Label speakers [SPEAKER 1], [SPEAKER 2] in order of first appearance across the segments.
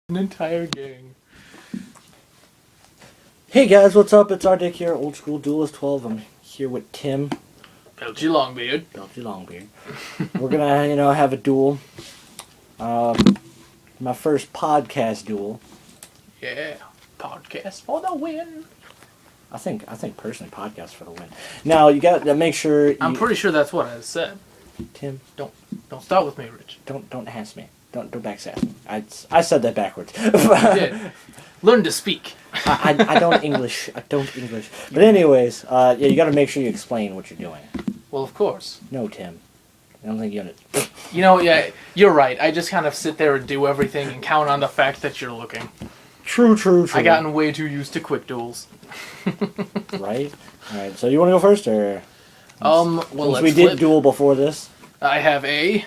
[SPEAKER 1] An entire gang.
[SPEAKER 2] Hey guys, what's up? It's R-DiK here, Old School Duelist 12. I'm here with Tim.
[SPEAKER 1] Belchy Longbeard.
[SPEAKER 2] Belchy Longbeard. We're gonna, have a duel. My first podcast duel.
[SPEAKER 1] Yeah. Podcast for the win.
[SPEAKER 2] I think personally, podcast for the win. Now you got to make sure.
[SPEAKER 1] I'm pretty sure that's what I said.
[SPEAKER 2] Tim,
[SPEAKER 1] Don't start with me, Rich.
[SPEAKER 2] don't ask me. Don't backsass me. I said that backwards.
[SPEAKER 1] You did. Learn to speak.
[SPEAKER 2] I don't English. I don't English. But anyways, you got to make sure you explain what you're doing.
[SPEAKER 1] Well, of course.
[SPEAKER 2] No, Tim. I don't think you understand.
[SPEAKER 1] Yeah, you're right. I just kind of sit there and do everything and count on the fact that you're looking.
[SPEAKER 2] True.
[SPEAKER 1] I gotten way too used to quick duels.
[SPEAKER 2] Right? Alright, so you want to go first, or?
[SPEAKER 1] Well,
[SPEAKER 2] Since we did duel before this.
[SPEAKER 1] I have a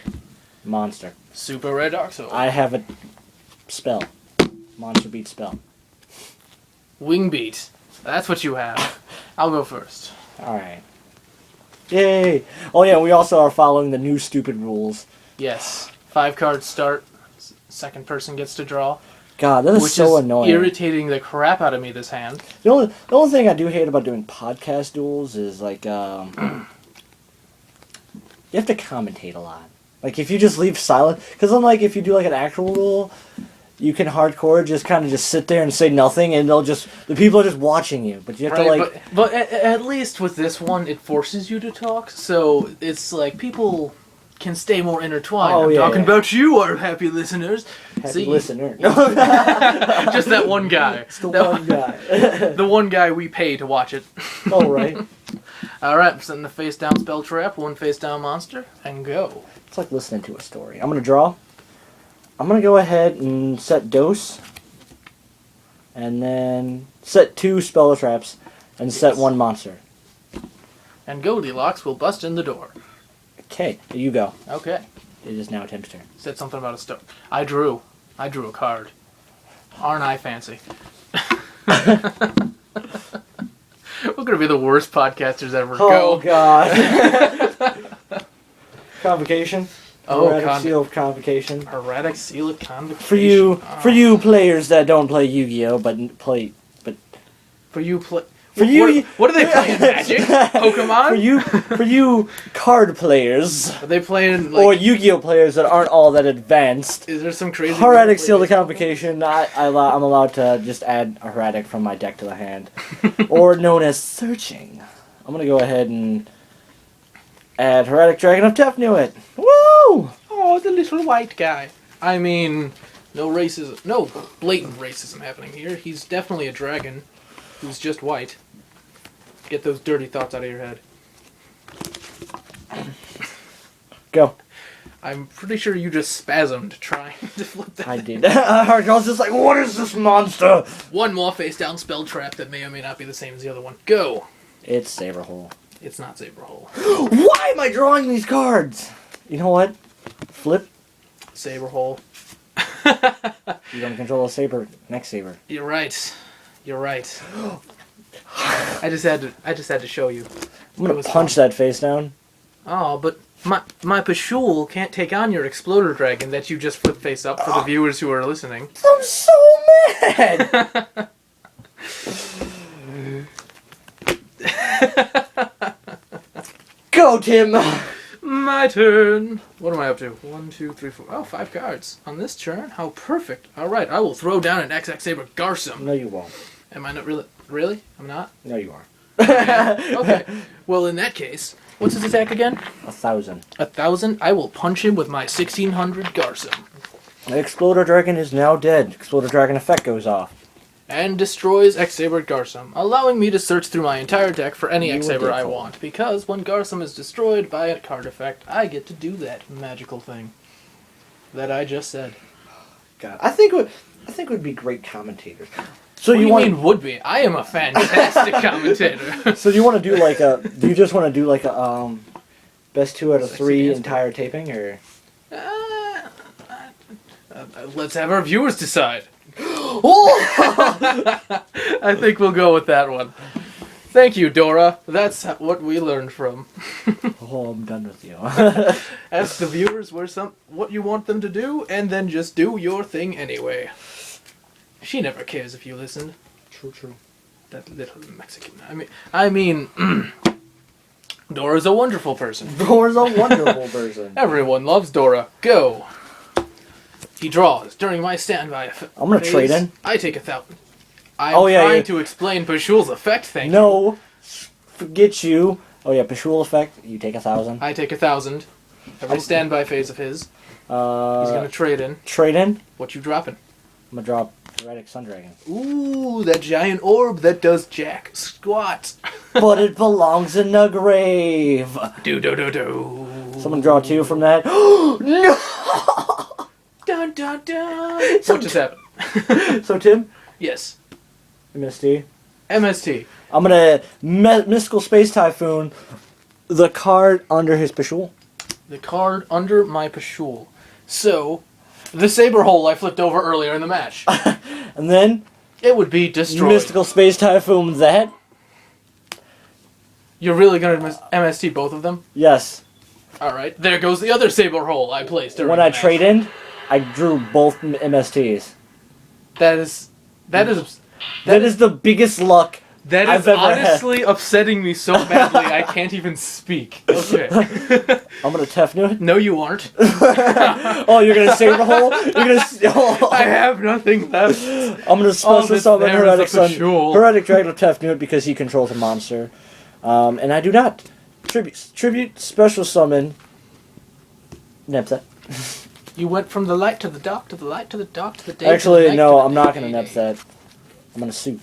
[SPEAKER 2] Monster.
[SPEAKER 1] super red dark soul.
[SPEAKER 2] I have a spell. Monster beat spell.
[SPEAKER 1] Wing beat. That's what you have. I'll go first.
[SPEAKER 2] Alright. Yay! Oh yeah, we also are following the new stupid rules.
[SPEAKER 1] Yes. 5 cards start. Second person gets to draw.
[SPEAKER 2] God, that is so annoying.
[SPEAKER 1] Irritating the crap out of me, this hand.
[SPEAKER 2] The only thing I do hate about doing podcast duels is, like, you have to commentate a lot. Like, if you just leave silent... Because unlike if you do, like, an actual duel, you can hardcore just kind of just sit there and say nothing, and the people are just watching you. But you have to, like...
[SPEAKER 1] But at least with this one, it forces you to talk, so it's like people can stay more intertwined.
[SPEAKER 2] Oh,
[SPEAKER 1] I'm
[SPEAKER 2] yeah,
[SPEAKER 1] talking about you, our happy listeners.
[SPEAKER 2] Happy listener.
[SPEAKER 1] Just that one guy.
[SPEAKER 2] It's the one guy.
[SPEAKER 1] The one guy we pay to watch it.
[SPEAKER 2] Oh, right.
[SPEAKER 1] Alright, I'm setting the face down spell trap, 1 face down monster, and go.
[SPEAKER 2] It's like listening to a story. I'm going to draw. I'm going to go ahead and set dose. And then set 2 spell traps. And set 1 monster.
[SPEAKER 1] And Goldilocks will bust in the door.
[SPEAKER 2] Okay, you go.
[SPEAKER 1] Okay.
[SPEAKER 2] It is now Tim's turn.
[SPEAKER 1] Said something about a stone. I drew a card. Aren't I fancy? We're gonna be the worst podcasters ever.
[SPEAKER 2] Oh,
[SPEAKER 1] Go.
[SPEAKER 2] God. Convocation.
[SPEAKER 1] Oh,
[SPEAKER 2] R-DiK Seal of Convocation.
[SPEAKER 1] R-DiK Seal of Convocation.
[SPEAKER 2] For you players that don't play Yu-Gi-Oh, but play...
[SPEAKER 1] For you play...
[SPEAKER 2] For you...
[SPEAKER 1] What are they playing, Magic? Pokemon?
[SPEAKER 2] For you card players...
[SPEAKER 1] Are they playing, like...
[SPEAKER 2] Or Yu-Gi-Oh players that aren't all that advanced...
[SPEAKER 1] Is there some crazy...
[SPEAKER 2] R-DiK Seal of Convocation, I'm allowed to just add a R-DiK from my deck to the hand. Or known as searching. I'm gonna go ahead and... add R-DiK Dragon of Tefnuit. Woo!
[SPEAKER 1] Oh, the little white guy. I mean, no racism... No blatant racism happening here. He's definitely a dragon who's just white. Get those dirty thoughts out of your head.
[SPEAKER 2] Go.
[SPEAKER 1] I'm pretty sure you just spasmed trying to flip that.
[SPEAKER 2] I did. I was just like, what is this monster?
[SPEAKER 1] 1 more face down spell trap that may or may not be the same as the other one. Go!
[SPEAKER 2] It's Saberhole.
[SPEAKER 1] It's not Saberhole.
[SPEAKER 2] Why am I drawing these cards? You know what? Flip.
[SPEAKER 1] Saberhole.
[SPEAKER 2] You don't control a saber. Next saber.
[SPEAKER 1] You're right. You're right. I just had to show you.
[SPEAKER 2] I'm gonna punch that face down.
[SPEAKER 1] Oh, but my Pashul can't take on your Exploder Dragon that you just flipped face up for the viewers who are listening.
[SPEAKER 2] I'm so mad! Go, Tim!
[SPEAKER 1] My turn. What am I up to? 1, 2, 3, 4. Oh, 5 cards. On this turn? How perfect. Alright, I will throw down an XX Saber Garsum.
[SPEAKER 2] No, you won't.
[SPEAKER 1] Am I not really? Really? I'm not?
[SPEAKER 2] No, you are.
[SPEAKER 1] Okay. Well, in that case, what's his attack again?
[SPEAKER 2] 1,000.
[SPEAKER 1] 1,000? I will punch him with my 1,600 Garsum.
[SPEAKER 2] The Exploder Dragon is now dead. Exploder Dragon effect goes off.
[SPEAKER 1] And destroys X-Saber Garsum, allowing me to search through my entire deck for any
[SPEAKER 2] You
[SPEAKER 1] X-Saber I
[SPEAKER 2] wonderful.
[SPEAKER 1] want, because when Garsum is destroyed by a card effect, I get to do that magical thing that I just said.
[SPEAKER 2] God, I think we'd be great commentators. So
[SPEAKER 1] What do you mean would be? I am a fantastic commentator.
[SPEAKER 2] So you want to do like a? Do you just want to do like a best 2 out of 3 entire taping, or?
[SPEAKER 1] Let's have our viewers decide.
[SPEAKER 2] Oh!
[SPEAKER 1] I think we'll go with that one. Thank you, Dora. That's what we learned from.
[SPEAKER 2] Oh, I'm done with you.
[SPEAKER 1] Ask the viewers what you want them to do, and then just do your thing anyway. She never cares if you listen.
[SPEAKER 2] True.
[SPEAKER 1] That little Mexican. I mean, Dora's a wonderful person.
[SPEAKER 2] Dora's a wonderful person.
[SPEAKER 1] Everyone loves Dora. Go. He draws during my standby.
[SPEAKER 2] I'm gonna trade in.
[SPEAKER 1] I take 1,000. I'm trying to explain Pashul's effect. Thank you.
[SPEAKER 2] No, forget you. Oh yeah, Pashul effect. You take 1,000.
[SPEAKER 1] I take 1,000. Every standby phase of his. He's gonna trade in.
[SPEAKER 2] Trade in.
[SPEAKER 1] What you dropping?
[SPEAKER 2] I'm gonna drop R-DiK Sun Dragon.
[SPEAKER 1] Ooh, that giant orb that does jack squat.
[SPEAKER 2] But it belongs in the grave.
[SPEAKER 1] Do.
[SPEAKER 2] Someone draw 2 from that. No.
[SPEAKER 1] Dun dun dun. What just happened?
[SPEAKER 2] So Tim.
[SPEAKER 1] Yes.
[SPEAKER 2] MST.
[SPEAKER 1] MST.
[SPEAKER 2] I'm gonna Mystical Space Typhoon the card under his Pashul.
[SPEAKER 1] The card under my Pashul. So, the Saber Hole I flipped over earlier in the match.
[SPEAKER 2] And then
[SPEAKER 1] It would be destroyed.
[SPEAKER 2] Mystical Space Typhoon that.
[SPEAKER 1] You're really gonna MST both of them?
[SPEAKER 2] Yes.
[SPEAKER 1] Alright, there goes the other Saber Hole I placed during
[SPEAKER 2] When
[SPEAKER 1] the
[SPEAKER 2] I
[SPEAKER 1] match.
[SPEAKER 2] trade in, I drew both MSTs.
[SPEAKER 1] That is
[SPEAKER 2] the biggest luck
[SPEAKER 1] that
[SPEAKER 2] I've
[SPEAKER 1] is
[SPEAKER 2] ever had.
[SPEAKER 1] honestly upsetting me so badly I can't even speak. Okay.
[SPEAKER 2] I'm gonna Tefnu it.
[SPEAKER 1] No, you aren't.
[SPEAKER 2] Oh, you're gonna save the hole? You're gonna... Oh.
[SPEAKER 1] I have nothing left.
[SPEAKER 2] I'm gonna special
[SPEAKER 1] this
[SPEAKER 2] summon
[SPEAKER 1] there is a
[SPEAKER 2] R-DiK Sun.
[SPEAKER 1] Pashul.
[SPEAKER 2] R-DiK Dragon will Tefnu it because he controls a monster. And I do not. Tribute special summon Nepset.
[SPEAKER 1] You went from the light to the dark, to the light to the dark, to the day to the
[SPEAKER 2] Actually,
[SPEAKER 1] night,
[SPEAKER 2] no,
[SPEAKER 1] to the
[SPEAKER 2] I'm not
[SPEAKER 1] day,
[SPEAKER 2] gonna
[SPEAKER 1] day.
[SPEAKER 2] Nepset. I'm gonna Sue.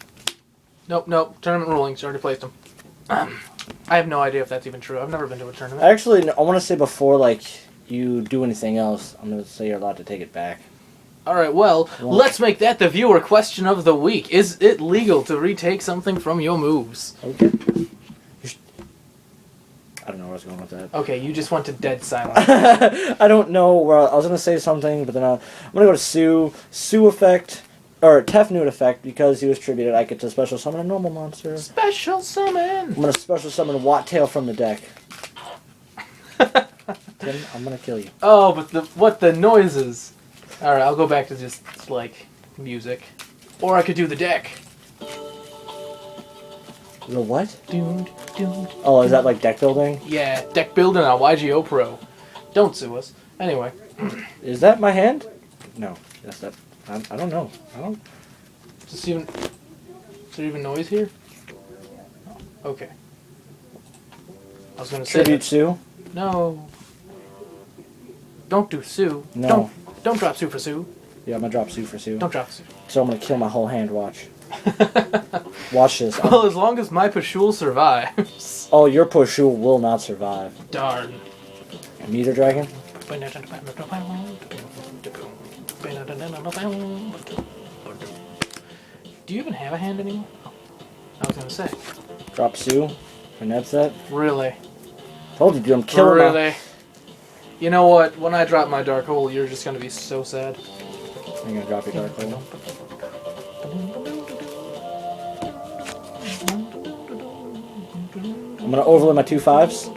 [SPEAKER 1] Nope. Tournament rulings. You already placed them. I have no idea if that's even true. I've never been to a tournament.
[SPEAKER 2] Actually, no, I want to say before, like, you do anything else, I'm gonna say you're allowed to take it back.
[SPEAKER 1] Alright, well, let's make that the viewer question of the week. Is it legal to retake something from your moves?
[SPEAKER 2] Okay. I don't know where I was going with that.
[SPEAKER 1] Okay, you just went to dead silence.
[SPEAKER 2] I don't know where I was gonna say something, but then I'm gonna go to Sue effect, or Tefnut effect, because he was tributed. I get to special summon a normal monster.
[SPEAKER 1] Special summon!
[SPEAKER 2] I'm gonna special summon Wattail from the deck. Tim, I'm gonna kill you.
[SPEAKER 1] Oh, but the noises. Alright, I'll go back to just, like, music. Or I could do the deck.
[SPEAKER 2] The what?
[SPEAKER 1] Doomed.
[SPEAKER 2] Oh, is that like deck building?
[SPEAKER 1] Yeah, deck building on YGO Pro. Don't sue us. Anyway.
[SPEAKER 2] Is that my hand? No. Yes, that. I don't know. I don't.
[SPEAKER 1] Is there even noise here? Oh, okay. I was gonna say.
[SPEAKER 2] Tribute Sue?
[SPEAKER 1] No. Don't do Sue.
[SPEAKER 2] No.
[SPEAKER 1] Don't drop Sue for Sue.
[SPEAKER 2] Yeah, I'm gonna drop Sue for Sue.
[SPEAKER 1] Don't drop Sue.
[SPEAKER 2] So I'm gonna kill my whole hand. Watch. Watch this.
[SPEAKER 1] Well, as long as my Pashul survives.
[SPEAKER 2] Oh, your Pashul will not survive.
[SPEAKER 1] Darn.
[SPEAKER 2] Meteor Dragon?
[SPEAKER 1] Do you even have a hand anymore? I was gonna say.
[SPEAKER 2] Drop Sue for Nepset.
[SPEAKER 1] Really?
[SPEAKER 2] Told you, dude, I'm killing
[SPEAKER 1] Really? You know what? When I drop my Dark Hole, you're just gonna be so sad.
[SPEAKER 2] I'm gonna drop your Dark Hole. I'm gonna overlay my 2/5s.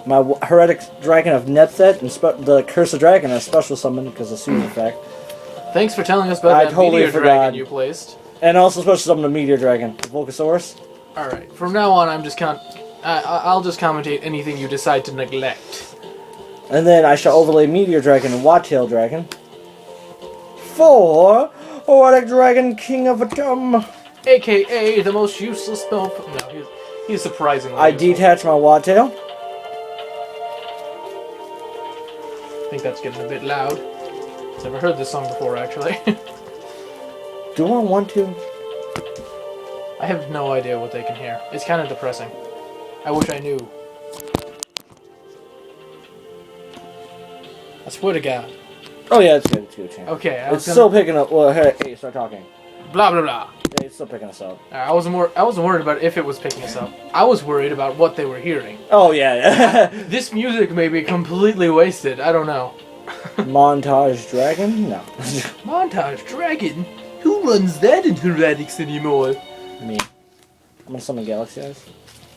[SPEAKER 2] My R-DiK Dragon of Nepset and the Curse of Dragon as special summon because of Sue's effect.
[SPEAKER 1] Thanks for telling us about
[SPEAKER 2] I
[SPEAKER 1] that
[SPEAKER 2] totally
[SPEAKER 1] Meteor
[SPEAKER 2] forgot.
[SPEAKER 1] Dragon you placed.
[SPEAKER 2] And also special summon a Meteor Dragon. Volcasaurus.
[SPEAKER 1] Alright, from now on I'm just I'll just commentate anything you decide to neglect.
[SPEAKER 2] And then I shall overlay Meteor Dragon and Wattail Dragon. For R-DiK Dragon King of Atom.
[SPEAKER 1] AKA the most useless spell. No, he's surprisingly
[SPEAKER 2] I
[SPEAKER 1] useful.
[SPEAKER 2] detach my Wattail.
[SPEAKER 1] I think that's getting a bit loud. Never heard this song before, actually.
[SPEAKER 2] Do I want to?
[SPEAKER 1] I have no idea what they can hear. It's kind of depressing. I wish I knew. I swear to God.
[SPEAKER 2] Oh yeah, it's good. It's good. Champ.
[SPEAKER 1] Okay,
[SPEAKER 2] It's still picking up. Well, hey, start talking.
[SPEAKER 1] Blah blah blah.
[SPEAKER 2] Yeah, it's still picking us up.
[SPEAKER 1] I wasn't worried about if it was picking us up. I was worried about what they were hearing.
[SPEAKER 2] Oh yeah.
[SPEAKER 1] This music may be completely wasted. I don't know.
[SPEAKER 2] Montage Dragon? No.
[SPEAKER 1] Montage Dragon? Who runs that in Heretics anymore?
[SPEAKER 2] Me. I'm gonna summon Galaxy Eyes.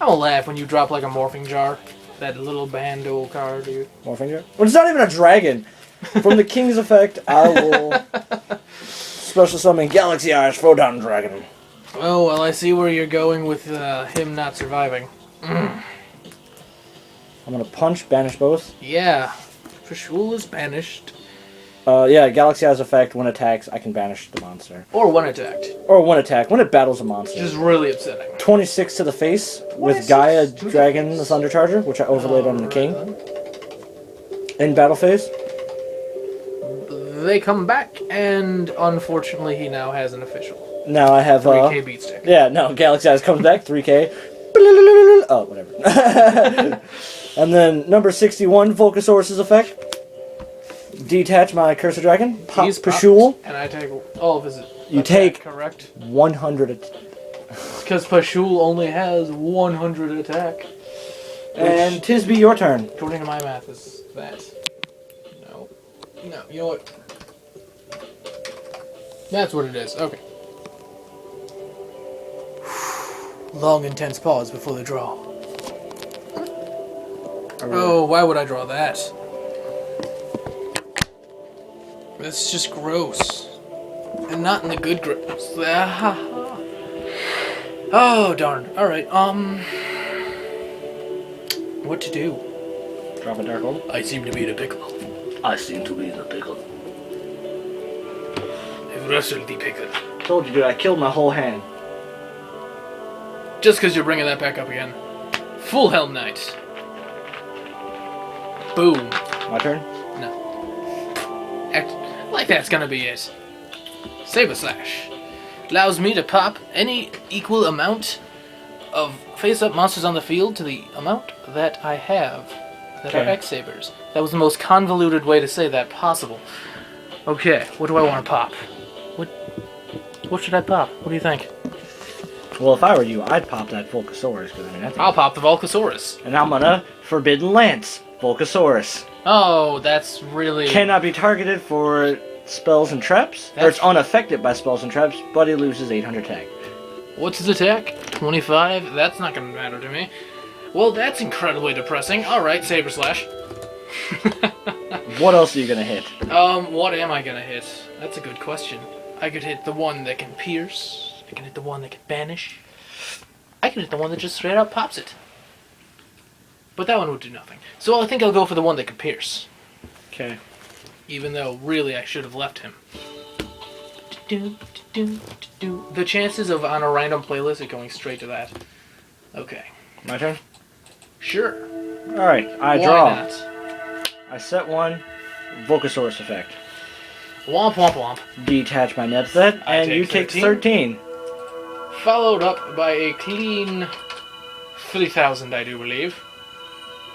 [SPEAKER 1] I'm gonna laugh when you drop like a morphing jar. That little bando card, dude.
[SPEAKER 2] Morphing Jar? Well, it's not even a dragon. From the King's effect, I will special summon Galaxy Eyes Photon Dragon.
[SPEAKER 1] Oh, well, I see where you're going with him not surviving.
[SPEAKER 2] I'm gonna punch, banish both.
[SPEAKER 1] Yeah. Pashul is banished.
[SPEAKER 2] Yeah, Galaxy Eyes effect, when attacks, I can banish the monster.
[SPEAKER 1] Or one attacked.
[SPEAKER 2] Or one attack, when it battles a monster.
[SPEAKER 1] Which is really upsetting.
[SPEAKER 2] 26 to the face with Gaia Dragon, the Thunder Charger, which I overlaid on the King. In battle phase.
[SPEAKER 1] They come back, and unfortunately he now has an official.
[SPEAKER 2] Now I have
[SPEAKER 1] 3K beat stick.
[SPEAKER 2] Yeah, no, Galaxy Eyes comes back, 3K. Oh, whatever. And then number 61, Volcasaurus's effect. Detach my Cursor Dragon. Pop Pashul.
[SPEAKER 1] And I take all of his
[SPEAKER 2] You
[SPEAKER 1] attack,
[SPEAKER 2] take
[SPEAKER 1] correct?
[SPEAKER 2] 100
[SPEAKER 1] Because Pashul only has 100 attack.
[SPEAKER 2] And Tisby, your turn.
[SPEAKER 1] According to my math, is that. No. No, you know what? That's what it is. Okay. Long, intense pause before the draw. Oh, why would I draw that? That's just gross. And not in the good gross. Oh, darn. Alright, what to do?
[SPEAKER 2] Drop a Dark Hole.
[SPEAKER 1] I seem to be the pickle.
[SPEAKER 2] I seem to be the pickle.
[SPEAKER 1] I've wrestled the pickle.
[SPEAKER 2] Told you, dude, I killed my whole hand.
[SPEAKER 1] Just because you're bringing that back up again. Full Helm Knight. Boom.
[SPEAKER 2] My turn?
[SPEAKER 1] No. Act like that's gonna be it. Saber Slash. Allows me to pop any equal amount of face-up monsters on the field to the amount that I have that are X-Sabers. That was the most convoluted way to say that possible. Okay, what do I want to pop? What should I pop? What do you think?
[SPEAKER 2] Well, if I were you, I'd pop that Volcasaurus. Cause, I mean,
[SPEAKER 1] I'll pop the Volcasaurus.
[SPEAKER 2] And I'm gonna Forbidden Lance Volcasaurus.
[SPEAKER 1] Oh, that's really...
[SPEAKER 2] Cannot be targeted for spells and traps. Or it's unaffected by spells and traps, but he loses 800 tag.
[SPEAKER 1] What's his attack? 25? That's not gonna matter to me. Well, that's incredibly depressing. Alright, Saber Slash.
[SPEAKER 2] What else are you gonna hit?
[SPEAKER 1] What am I gonna hit? That's a good question. I could hit the one that can pierce. I can hit the one that can banish. I can hit the one that just straight up pops it. But that one would do nothing. So I think I'll go for the one that can pierce.
[SPEAKER 2] Okay.
[SPEAKER 1] Even though, really, I should have left him. The chances of, on a random playlist, it going straight to that. Okay.
[SPEAKER 2] My turn?
[SPEAKER 1] Sure.
[SPEAKER 2] Alright, I draw.
[SPEAKER 1] Why not?
[SPEAKER 2] I set one. Volcasaurus effect.
[SPEAKER 1] Womp womp womp.
[SPEAKER 2] Detach my Nebset, and you take 13.
[SPEAKER 1] Followed up by a clean 3,000, I do believe.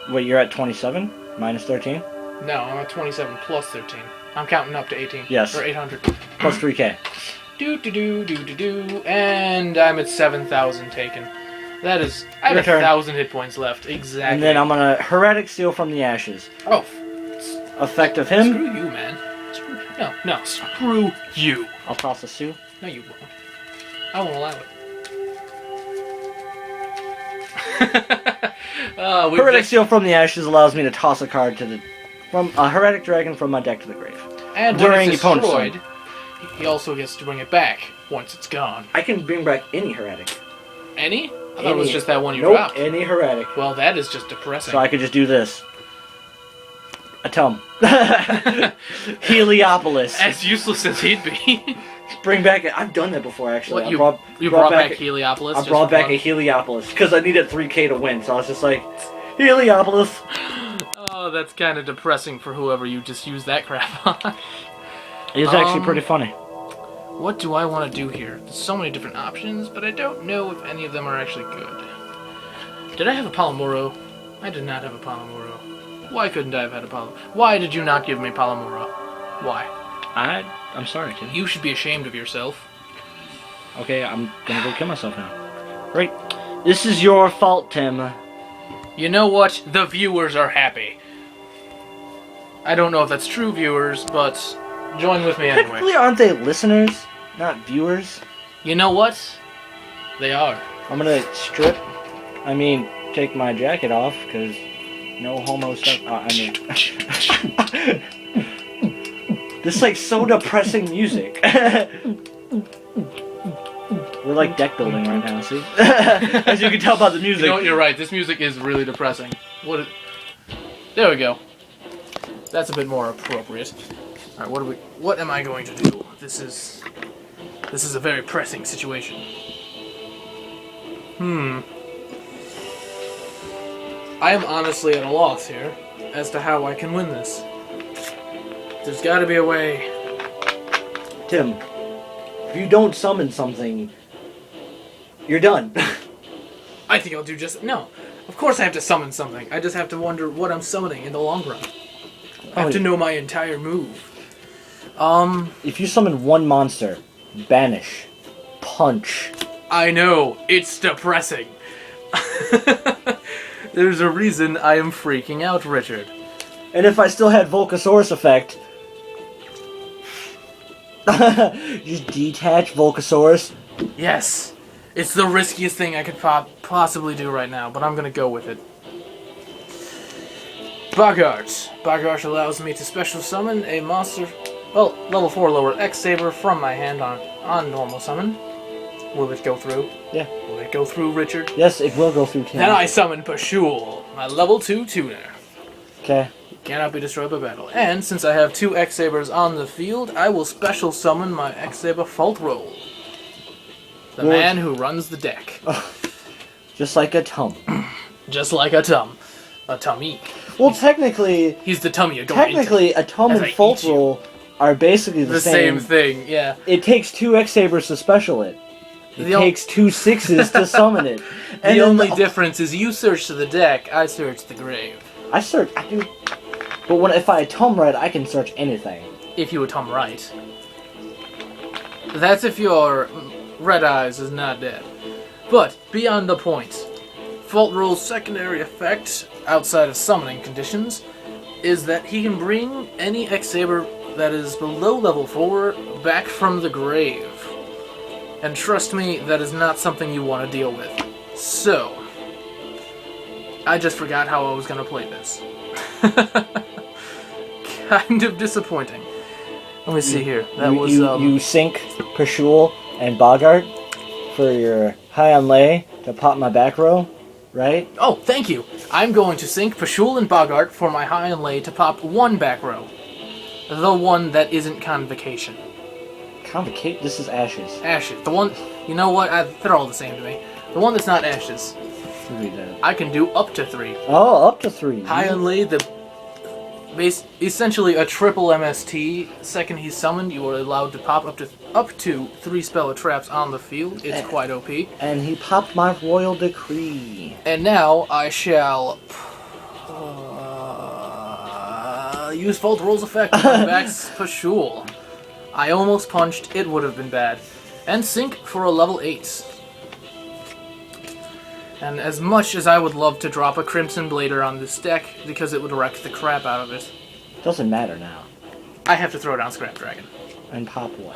[SPEAKER 2] Wait, you're at 27? Minus 13?
[SPEAKER 1] No, I'm at 27 plus 13. I'm counting up to 18.
[SPEAKER 2] Yes.
[SPEAKER 1] Or 800.
[SPEAKER 2] Plus 3k.
[SPEAKER 1] And I'm at 7,000 taken. That is... I have 1,000 hit points left. Exactly.
[SPEAKER 2] And then I'm gonna Heretic Seal from the Ashes.
[SPEAKER 1] Oh.
[SPEAKER 2] Effect of him.
[SPEAKER 1] Screw you, man. No, screw you.
[SPEAKER 2] I'll toss a Sue.
[SPEAKER 1] No, you won't. I won't allow it.
[SPEAKER 2] Heretic Seal from the Ashes allows me to toss a card to the... from a Heretic Dragon from my deck to the grave.
[SPEAKER 1] And
[SPEAKER 2] during
[SPEAKER 1] when it's
[SPEAKER 2] opponent's
[SPEAKER 1] destroyed,
[SPEAKER 2] turn.
[SPEAKER 1] he also gets to bring it back once it's gone.
[SPEAKER 2] I can bring back any Heretic.
[SPEAKER 1] Any? I thought it was just that one you
[SPEAKER 2] nope,
[SPEAKER 1] dropped.
[SPEAKER 2] Any Heretic.
[SPEAKER 1] Well, that is just depressing.
[SPEAKER 2] So I could just do this. Atom. Heliopolis.
[SPEAKER 1] As useless as he'd be.
[SPEAKER 2] Bring back... I've done that before, actually.
[SPEAKER 1] What, you brought back Heliopolis?
[SPEAKER 2] I brought back a Heliopolis, because I needed 3k to win, so I was just like, Heliopolis.
[SPEAKER 1] Oh, that's kind of depressing for whoever you just used that crap on.
[SPEAKER 2] It's actually pretty funny.
[SPEAKER 1] What do I want to do here? There's so many different options, but I don't know if any of them are actually good. Did I have a Palomuro? I did not have a Palomuro. Why couldn't I have had a Palomuro? Why did you not give me Palomuro? Why?
[SPEAKER 2] I'm sorry, Tim.
[SPEAKER 1] You should be ashamed of yourself.
[SPEAKER 2] Okay, I'm gonna go kill myself now. Right. This is your fault, Tim.
[SPEAKER 1] You know what? The viewers are happy. I don't know if that's true, viewers, but join with me anyway.
[SPEAKER 2] Technically, aren't they listeners, not viewers?
[SPEAKER 1] You know what? They are.
[SPEAKER 2] I'm gonna take my jacket off, because no homo stuff. This like so depressing music. We're like deck building right now, see? As you can tell by the music.
[SPEAKER 1] You know what, you're right. This music is really depressing. There we go. That's a bit more appropriate. Alright, what am I going to do? This is a very pressing situation. I am honestly at a loss here as to how I can win this. There's gotta be a way.
[SPEAKER 2] Tim, if you don't summon something, you're done.
[SPEAKER 1] I think I'll do just... No. Of course I have to summon something. I just have to wonder what I'm summoning in the long run. I have to know my entire move.
[SPEAKER 2] If you summon one monster, banish, punch.
[SPEAKER 1] I know. It's depressing. There's a reason I am freaking out, Richard.
[SPEAKER 2] And if I still had Volcasaurus effect... Just detach Volcasaurus.
[SPEAKER 1] Yes. It's the riskiest thing I could possibly do right now, but I'm gonna go with it. Bogart. Bogart allows me to special summon a monster... Well, level 4 lower X-Saber from my hand on normal summon. Will it go through?
[SPEAKER 2] Yeah.
[SPEAKER 1] Will it go through, Richard?
[SPEAKER 2] Yes, it will go through, Tim.
[SPEAKER 1] Then I summon Pashul, my level 2 tuner.
[SPEAKER 2] Okay.
[SPEAKER 1] Cannot be destroyed by battle. And since I have 2 X-Sabers on the field, I will special summon my X-Saber Fault Roll. The man who runs the deck.
[SPEAKER 2] Just like a Tum.
[SPEAKER 1] Just like a Tum. A Tummy.
[SPEAKER 2] Well, technically...
[SPEAKER 1] He's the tummy you're going
[SPEAKER 2] Technically, a Tum and Fault Roll are basically the
[SPEAKER 1] same thing, yeah.
[SPEAKER 2] It takes 2 X-Sabers to special it. It takes 2 6s to summon it. And
[SPEAKER 1] the only difference is you search the deck, I search the grave.
[SPEAKER 2] I do. But if I Tum right, I can search anything.
[SPEAKER 1] If you Tum right. That's if your Red Eyes is not dead. But, beyond the point, Fault Roll's secondary effect, outside of summoning conditions, is that he can bring any X-Saber that is below level 4 back from the grave. And trust me, that is not something you want to deal with. So, I just forgot how I was going to play this. Kind of disappointing. Let me see here.
[SPEAKER 2] You sink Pashul and Bogart for your high on lay to pop my back row, right?
[SPEAKER 1] Oh, thank you. I'm going to sink Pashul and Bogart for my high on lay to pop 1 back row. The one that isn't Convocation.
[SPEAKER 2] Convocation? This is Ashes.
[SPEAKER 1] Ashes. The one... You know what? They're all the same to me. The one that's not Ashes. I can do up to 3.
[SPEAKER 2] Oh, up to 3.
[SPEAKER 1] High on lay, essentially a triple MST. Second he's summoned, you are allowed to pop up to 3 spell traps on the field. It's quite OP.
[SPEAKER 2] And he popped my Royal Decree.
[SPEAKER 1] And now I shall use Fault Roll's effect on my back's Pashul. I almost punched, it would have been bad. And sink for a level 8. And as much as I would love to drop a Crimson Blader on this deck, because it would wreck the crap out of it.
[SPEAKER 2] Doesn't matter now.
[SPEAKER 1] I have to throw down Scrap Dragon.
[SPEAKER 2] And pop what?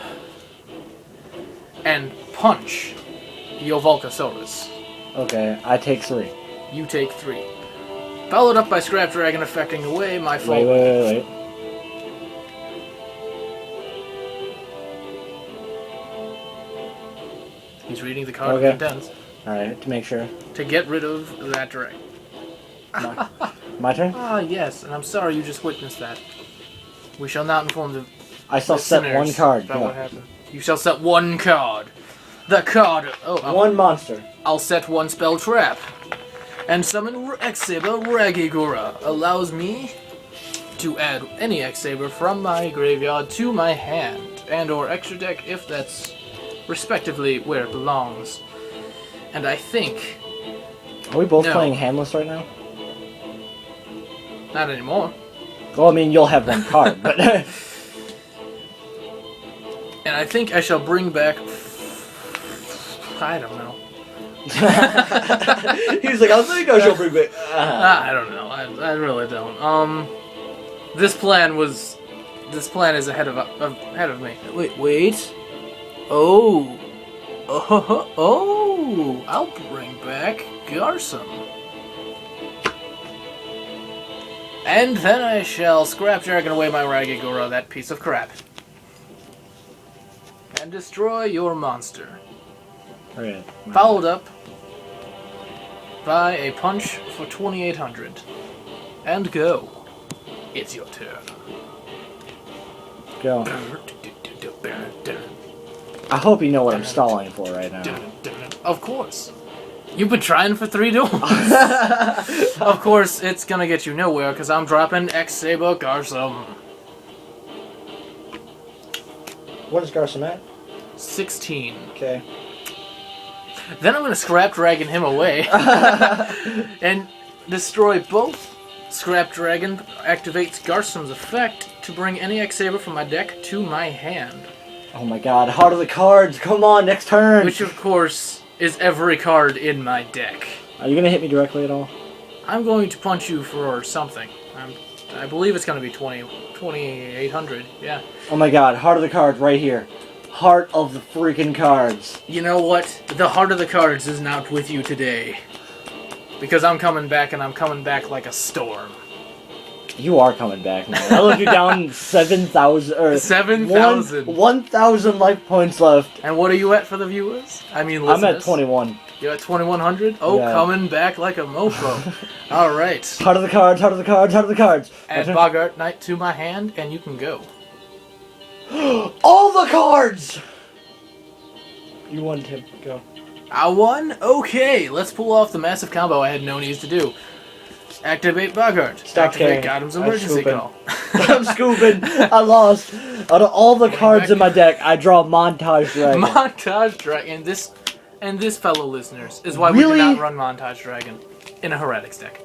[SPEAKER 1] And punch Yo Volcasaurus.
[SPEAKER 2] Okay, I take 3.
[SPEAKER 1] You take 3. Followed up by Scrap Dragon affecting away my fault.
[SPEAKER 2] Wait.
[SPEAKER 1] He's reading the card of intents.
[SPEAKER 2] Alright, to make sure.
[SPEAKER 1] To get rid of that dragon.
[SPEAKER 2] My turn?
[SPEAKER 1] Ah, yes, and I'm sorry you just witnessed that. We shall not inform the
[SPEAKER 2] I shall set 1 card.
[SPEAKER 1] About what happened. You shall set 1 card. The card... Oh,
[SPEAKER 2] 1 monster.
[SPEAKER 1] I'll set 1 spell trap. And summon X-Saber Ragigura. Allows me to add any X-Saber from my graveyard to my hand. And or extra deck if that's respectively where it belongs. And I think...
[SPEAKER 2] Are we both playing handless right now?
[SPEAKER 1] Not anymore.
[SPEAKER 2] Well, I mean, you'll have 1 card, but...
[SPEAKER 1] And I think I shall bring back... I don't know.
[SPEAKER 2] He's like, I think I shall bring back...
[SPEAKER 1] I don't know. I really don't. This plan is ahead of me. Wait. Oh, I'll bring back Garson. And then I shall scrap dragon away my Ragigura, that piece of crap. And destroy your monster.
[SPEAKER 2] Alright.
[SPEAKER 1] Followed up by a punch for 2,800. And go. It's your turn.
[SPEAKER 2] Go. I hope you know what I'm stalling for right now.
[SPEAKER 1] Of course. You've been trying for 3 duels. Of course, it's gonna get you nowhere, because I'm dropping X-Saber Garsum.
[SPEAKER 2] What is Garsum at?
[SPEAKER 1] 16.
[SPEAKER 2] Okay.
[SPEAKER 1] Then I'm gonna Scrap Dragon him away. And destroy both. Scrap Dragon activates Garsum's effect to bring any X-Saber from my deck to my hand.
[SPEAKER 2] Oh my god, Heart of the Cards, come on, next turn!
[SPEAKER 1] Which, of course, is every card in my deck.
[SPEAKER 2] Are you gonna hit me directly at all?
[SPEAKER 1] I'm going to punch you for something. I believe it's going to be 2,800, yeah.
[SPEAKER 2] Oh my god, Heart of the Cards right here. Heart of the freaking Cards.
[SPEAKER 1] You know what? The Heart of the Cards is not with you today. Because I'm coming back, and I'm coming back like a storm.
[SPEAKER 2] You are coming back now. I left you down 7,000 or
[SPEAKER 1] 7,000.
[SPEAKER 2] 1,000 life points left.
[SPEAKER 1] And what are you at for the viewers? I mean, listeners.
[SPEAKER 2] I'm at 21.
[SPEAKER 1] You're at 2,100? Oh,
[SPEAKER 2] yeah.
[SPEAKER 1] Coming back like a mofo. All right.
[SPEAKER 2] Heart of the Cards, Heart of the Cards, Heart of the Cards.
[SPEAKER 1] Add Bogart Knight to my hand, and you can go.
[SPEAKER 2] All the cards! You won, Tim. Go.
[SPEAKER 1] I won? Okay, let's pull off the massive combo I had no needs to do. Activate Bogart.
[SPEAKER 2] Stop
[SPEAKER 1] Activate
[SPEAKER 2] caring.
[SPEAKER 1] Gotham's emergency call.
[SPEAKER 2] I'm scooping. I lost. Out of all the cards in my deck, I draw Montage Dragon.
[SPEAKER 1] Montage Dragon. And this, fellow listeners, is why we do not run Montage Dragon in a Heretics deck.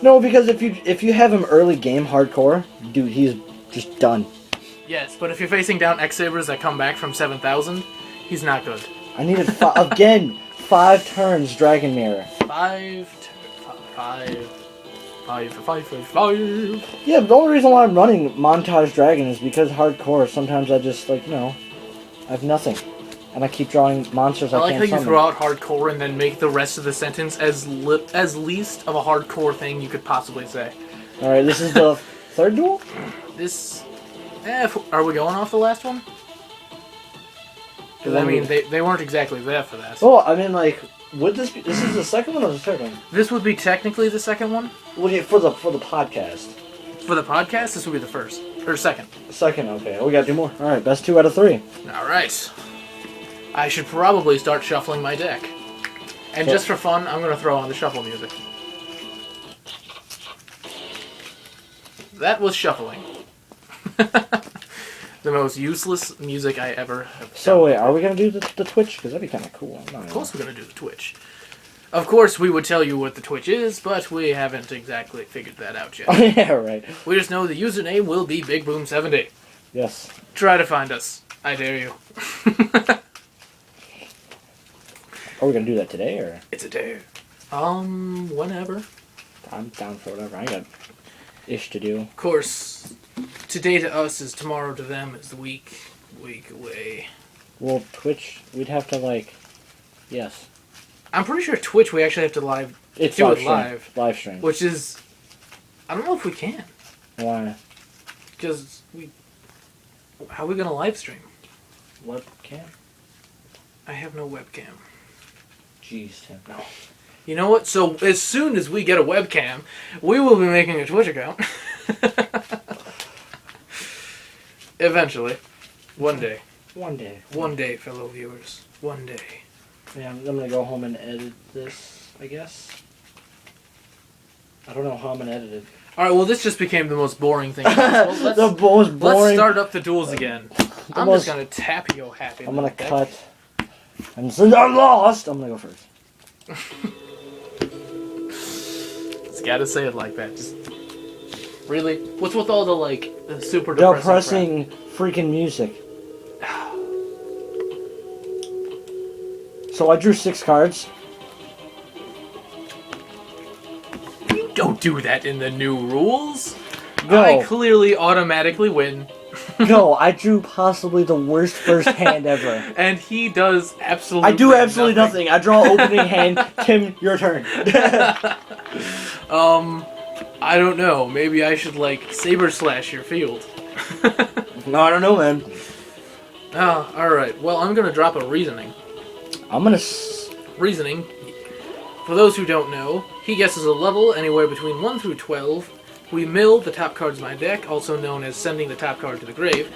[SPEAKER 2] No, because if you have him early game hardcore, dude, he's just done.
[SPEAKER 1] Yes, but if you're facing down X-Sabers that come back from 7,000, he's not good.
[SPEAKER 2] I needed again 5 turns Dragon Mirror.
[SPEAKER 1] 5.
[SPEAKER 2] Yeah, the only reason why I'm running Montage Dragon is because hardcore. Sometimes I just I have nothing, and I keep drawing monsters I
[SPEAKER 1] like
[SPEAKER 2] can't
[SPEAKER 1] how you
[SPEAKER 2] summon.
[SPEAKER 1] throw out hardcore and then make the rest of the sentence as least of a hardcore thing you could possibly say.
[SPEAKER 2] All right, this is the 3rd duel.
[SPEAKER 1] This, are we going off the last one? Because I mean, they weren't exactly there for that.
[SPEAKER 2] Oh, I mean, would this be? This is the 2nd one or the 3rd one?
[SPEAKER 1] This would be technically the 2nd one.
[SPEAKER 2] Well, yeah, for the podcast.
[SPEAKER 1] For the podcast, this would be the 1st or 2nd.
[SPEAKER 2] 2nd, okay. We got 2 more. All right, best 2 out of 3.
[SPEAKER 1] All right. I should probably start shuffling my deck. And just for fun, I'm going to throw on the shuffle music. That was shuffling. The most useless music I ever have.
[SPEAKER 2] So wait, are we gonna do the Twitch? Because that'd be kind of cool.
[SPEAKER 1] Of course we're gonna do the Twitch. Of course we would tell you what the Twitch is, but we haven't exactly figured that out yet.
[SPEAKER 2] Yeah, right.
[SPEAKER 1] We just know the username will be BigBoom70.
[SPEAKER 2] Yes.
[SPEAKER 1] Try to find us. I dare you.
[SPEAKER 2] Are we gonna do that today or?
[SPEAKER 1] It's a dare. Whenever.
[SPEAKER 2] I'm down for whatever. I got ish to do.
[SPEAKER 1] Of course, today to us is tomorrow to them is the week away.
[SPEAKER 2] Well, Twitch, we'd have to yes.
[SPEAKER 1] I'm pretty sure Twitch we actually have to do
[SPEAKER 2] live
[SPEAKER 1] it
[SPEAKER 2] stream.
[SPEAKER 1] live.
[SPEAKER 2] Live stream.
[SPEAKER 1] Which is, I don't know if we can.
[SPEAKER 2] Why?
[SPEAKER 1] Because how are we gonna live stream?
[SPEAKER 2] Webcam?
[SPEAKER 1] I have no webcam.
[SPEAKER 2] Jeez, Tim.
[SPEAKER 1] No. You know what? So as soon as we get a webcam, we will be making a Twitch account. Eventually. One day.
[SPEAKER 2] One day.
[SPEAKER 1] One day, fellow viewers. One day.
[SPEAKER 2] Yeah, I'm gonna go home and edit this, I guess. I don't know how I'm gonna edit it.
[SPEAKER 1] Alright, well this just became the most boring thing possible.
[SPEAKER 2] The most boring.
[SPEAKER 1] Let's start up the duels again. I'm just gonna tap yo happy.
[SPEAKER 2] I'm gonna cut. And since I lost, I'm gonna go first.
[SPEAKER 1] Just gotta say it like that. Just really? What's with all the super depressing
[SPEAKER 2] freaking music? So I drew 6 cards.
[SPEAKER 1] You don't do that in the new rules.
[SPEAKER 2] No.
[SPEAKER 1] I clearly automatically win.
[SPEAKER 2] No, I drew possibly the worst first hand ever.
[SPEAKER 1] And he does absolutely
[SPEAKER 2] I do absolutely nothing. I draw opening hand. Tim, your turn.
[SPEAKER 1] I don't know. Maybe I should, like, saber slash your field.
[SPEAKER 2] No, I don't know, man.
[SPEAKER 1] Oh, alright. Well, I'm gonna drop a reasoning.
[SPEAKER 2] I'm gonna...
[SPEAKER 1] Reasoning. For those who don't know, he guesses a level anywhere between 1 through 12. We mill the top cards in my deck, also known as sending the top card to the grave.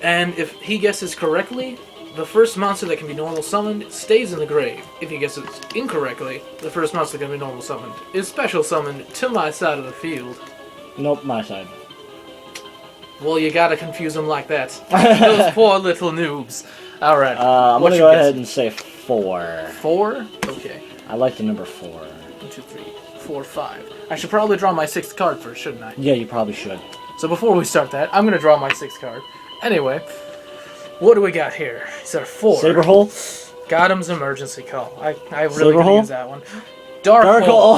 [SPEAKER 1] And if he guesses correctly, the first monster that can be normal summoned stays in the grave. If he guesses incorrectly, the first monster that can be normal summoned is special summoned to my side of the field.
[SPEAKER 2] Nope, my side.
[SPEAKER 1] Well, you gotta confuse them like that. Those poor little noobs. Alright.
[SPEAKER 2] I'm gonna go ahead and say 4.
[SPEAKER 1] 4? Okay.
[SPEAKER 2] I like the number 4.
[SPEAKER 1] 1, 2, 3, 4, 5. I should probably draw my 6th card first, shouldn't I?
[SPEAKER 2] Yeah, you probably should.
[SPEAKER 1] So before we start that, I'm gonna draw my 6th card. Anyway, what do we got here? Is there 4?
[SPEAKER 2] Saber Hole?
[SPEAKER 1] Gotham's emergency call. I really
[SPEAKER 2] Saber
[SPEAKER 1] could
[SPEAKER 2] Hole?
[SPEAKER 1] use that one. Dark Hole.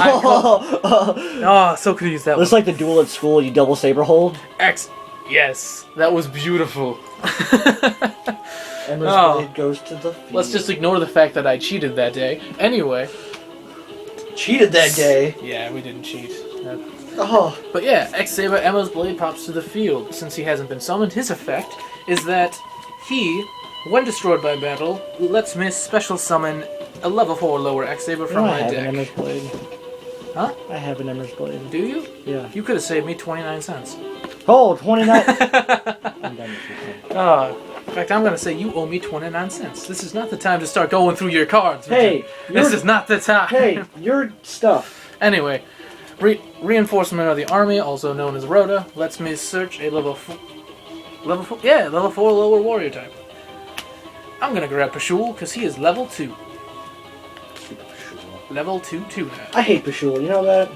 [SPEAKER 1] Oh, so could use that
[SPEAKER 2] Looks
[SPEAKER 1] one.
[SPEAKER 2] like the duel at school, you double Saber Hold.
[SPEAKER 1] Yes, that was beautiful.
[SPEAKER 2] And this blade goes to the field.
[SPEAKER 1] Let's just ignore the fact that I cheated that day. Anyway.
[SPEAKER 2] Cheated that day.
[SPEAKER 1] Yeah, we didn't cheat.
[SPEAKER 2] Oh.
[SPEAKER 1] But yeah, X-Saber Emma's blade pops to the field. Since he hasn't been summoned, his effect is that he, when destroyed by battle, lets MiS special summon a level 4 lower X-Saber from my
[SPEAKER 2] I have
[SPEAKER 1] deck.
[SPEAKER 2] an Emmer's blade.
[SPEAKER 1] Huh?
[SPEAKER 2] I have an Emmer's blade.
[SPEAKER 1] Do you?
[SPEAKER 2] Yeah.
[SPEAKER 1] You could have saved me 29 cents.
[SPEAKER 2] Oh, 29. I'm done with you.
[SPEAKER 1] In fact, I'm going to say you owe me 29 cents. This is not the time to start going through your cards.
[SPEAKER 2] Hey,
[SPEAKER 1] this is not the time.
[SPEAKER 2] Hey, your stuff.
[SPEAKER 1] Anyway, reinforcement of the army, also known as Rhoda, lets me search a level 4 lower warrior type. I'm going to grab Pashul because he is level 2. Level 2 now.
[SPEAKER 2] I hate Pashul, you know that?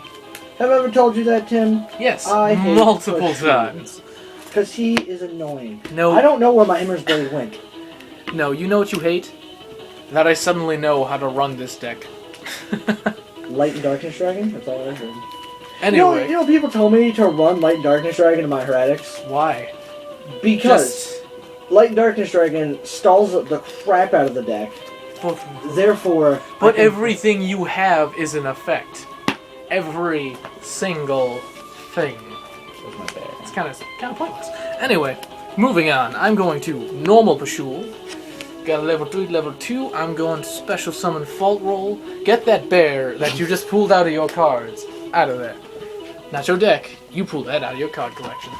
[SPEAKER 2] Have I ever told you that, Tim?
[SPEAKER 1] Yes,
[SPEAKER 2] I hate
[SPEAKER 1] multiple
[SPEAKER 2] Pashul.
[SPEAKER 1] times.
[SPEAKER 2] Because he is annoying.
[SPEAKER 1] No.
[SPEAKER 2] I don't know where my Emmer's blade went.
[SPEAKER 1] No, you know what you hate? That I suddenly know how to run this deck.
[SPEAKER 2] Light and Darkness Dragon? That's all I heard.
[SPEAKER 1] Anyway.
[SPEAKER 2] You know people told me to run Light and Darkness Dragon in my Heretics?
[SPEAKER 1] Why?
[SPEAKER 2] Because Light and Darkness Dragon stalls the crap out of the deck. Therefore...
[SPEAKER 1] But everything you have is an effect. Every single thing.
[SPEAKER 2] That's my bad.
[SPEAKER 1] It's kind of pointless. Anyway, moving on. I'm going to normal Pashul. Got a level 3, level 2. I'm going to special summon Fault Roll. Get that bear that you just pulled out of your cards out of there. Not your deck. You pulled that out of your card collection.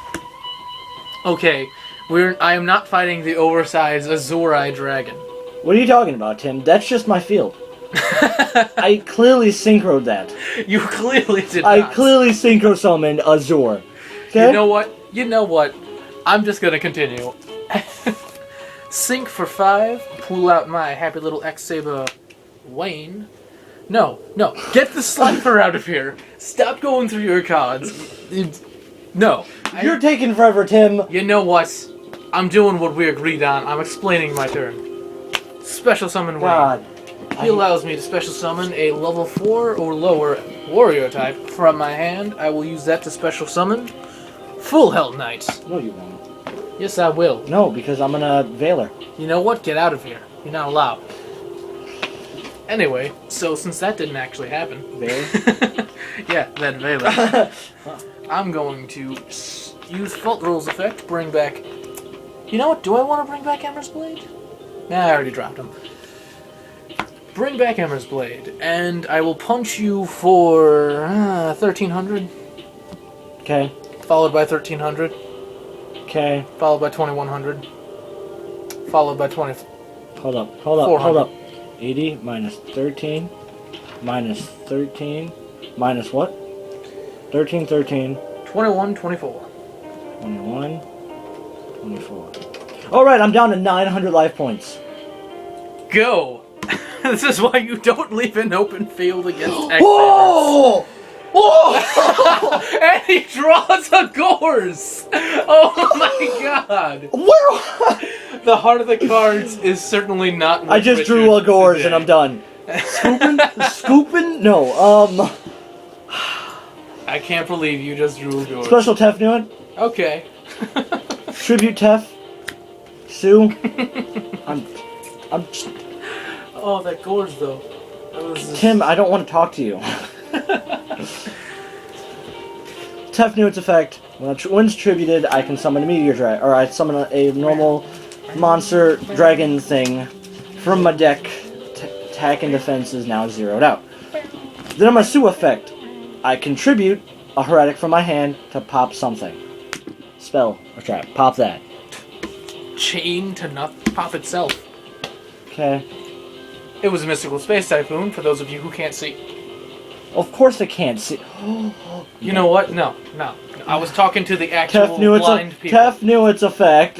[SPEAKER 1] Okay, I am not fighting the oversized Azuri dragon.
[SPEAKER 2] What are you talking about, Tim? That's just my field. I clearly synchroed that.
[SPEAKER 1] You clearly did
[SPEAKER 2] I
[SPEAKER 1] not.
[SPEAKER 2] clearly synchro summoned Azure. Okay?
[SPEAKER 1] You know what? I'm just gonna continue. Sync for 5. Pull out my happy little X-Saber Wayne. No. Get the Slifer out of here. Stop going through your cards. No.
[SPEAKER 2] You're taking forever, Tim.
[SPEAKER 1] You know what? I'm doing what we agreed on. I'm explaining my turn. Special summon Wayne.
[SPEAKER 2] God.
[SPEAKER 1] He allows me to special summon a level 4 or lower warrior type from my hand. I will use that to special summon Full Hell Knight.
[SPEAKER 2] No, you won't.
[SPEAKER 1] Yes, I will.
[SPEAKER 2] No, because I'm gonna Veiler.
[SPEAKER 1] You know what? Get out of here. You're not allowed. Anyway, so since that didn't actually happen...
[SPEAKER 2] Veiler?
[SPEAKER 1] Yeah, that Veiler. I'm going to use Fault Roll's effect, bring back... You know what? Do I want to bring back Emmer's Blade? Nah, I already dropped him. Bring back Emmer's Blade, and I will punch you for 1,300.
[SPEAKER 2] Okay.
[SPEAKER 1] Followed by 1,300.
[SPEAKER 2] Okay.
[SPEAKER 1] Followed by 2,100. Followed by 20.
[SPEAKER 2] Hold up.
[SPEAKER 1] 400.
[SPEAKER 2] 80 minus 13 minus 13 minus what? 13,
[SPEAKER 1] 21, 24.
[SPEAKER 2] 21, 24. Alright, I'm down to 900 life points.
[SPEAKER 1] Go! This is why you don't leave an open field against X-Sabers.
[SPEAKER 2] Whoa! Whoa!
[SPEAKER 1] And he draws a Gorse! Oh my god!
[SPEAKER 2] Where?
[SPEAKER 1] The heart of the cards is certainly not what
[SPEAKER 2] I just drew a
[SPEAKER 1] Richard
[SPEAKER 2] Gorge
[SPEAKER 1] today.
[SPEAKER 2] and I'm done. Scooping? Scooping? No,
[SPEAKER 1] I can't believe you just drew a Gorge.
[SPEAKER 2] Special Tef knew it.
[SPEAKER 1] Okay.
[SPEAKER 2] Tribute Tef. Sue. I'm
[SPEAKER 1] Oh, that Gorge though. That was
[SPEAKER 2] Tim, I don't want to talk to you. Tefnuit's effect. When's tributed, I can summon a meteor dragon, or I summon a normal monster dragon thing from my deck. Attack and defense is now zeroed out. Then on my Sue effect, I contribute a R-DiK from my hand to pop something. Spell or trap. Pop that.
[SPEAKER 1] Chain to not pop itself.
[SPEAKER 2] Okay.
[SPEAKER 1] It was a Mystical Space Typhoon, for those of you who can't see.
[SPEAKER 2] Of course I can't see.
[SPEAKER 1] You know what? No. I was talking to the actual blind people.
[SPEAKER 2] Tefnuit's effect.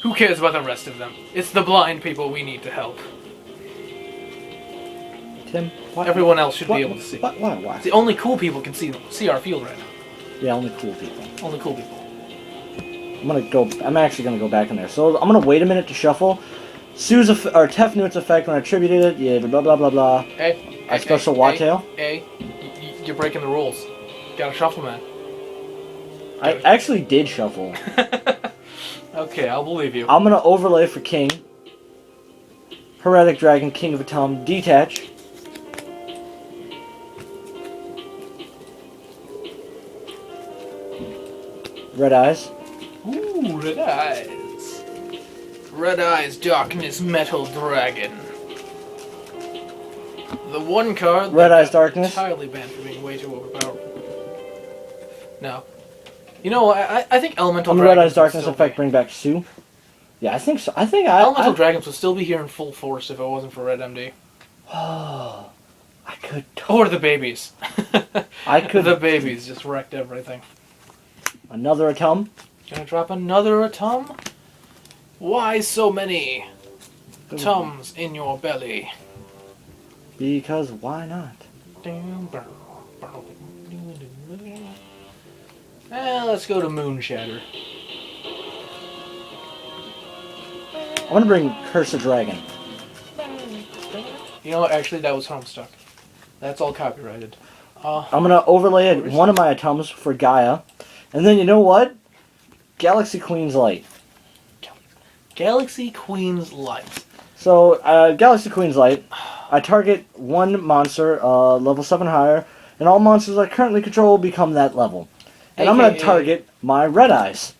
[SPEAKER 1] Who cares about the rest of them? It's the blind people we need to help.
[SPEAKER 2] Tim, what?
[SPEAKER 1] Everyone else should be able to see.
[SPEAKER 2] Why?
[SPEAKER 1] The only cool people can see our field right now.
[SPEAKER 2] Yeah, only cool people.
[SPEAKER 1] Only cool people.
[SPEAKER 2] I'm actually gonna go back in there. So I'm gonna wait a minute to shuffle. Sue's or Tefnuit's effect when I attributed it. Yeah, blah blah blah blah.
[SPEAKER 1] Hey,
[SPEAKER 2] special Wattail.
[SPEAKER 1] Hey, you're breaking the rules. Gotta shuffle, man.
[SPEAKER 2] I actually did shuffle.
[SPEAKER 1] Okay, I'll believe you.
[SPEAKER 2] I'm gonna overlay for King. R-DiK Dragon, King of Atom, detach. Red Eyes.
[SPEAKER 1] Ooh, Red Eyes. Red Eyes, Darkness, Metal Dragon. The one card
[SPEAKER 2] Red
[SPEAKER 1] that
[SPEAKER 2] Eyes, Darkness.
[SPEAKER 1] Entirely banned for being way too overpowered. No. You know, I think Elemental Dragons.
[SPEAKER 2] Red Eyes, Darkness effect, bring back Sue. Yeah, I think so.
[SPEAKER 1] Elemental Dragons would still be here in full force if it wasn't for Red MD.
[SPEAKER 2] Oh, I could.
[SPEAKER 1] Or the babies.
[SPEAKER 2] I could.
[SPEAKER 1] The babies just wrecked everything.
[SPEAKER 2] Another Atom.
[SPEAKER 1] Gonna drop another Atom? Why so many Atoms in your belly?
[SPEAKER 2] Because why not?
[SPEAKER 1] Let's go to Moon Shatter.
[SPEAKER 2] I'm gonna bring Curse of Dragon.
[SPEAKER 1] You know what? Actually, that was Homestuck. That's all copyrighted.
[SPEAKER 2] I'm gonna overlay one of my Atoms for Gaia. And then you know what? Galaxy Queen's Light.
[SPEAKER 1] Galaxy Queen's Light.
[SPEAKER 2] So, Galaxy Queen's Light, I target one monster, level 7 higher, and all monsters I currently control become that level. And I'm going to target my Red Eyes.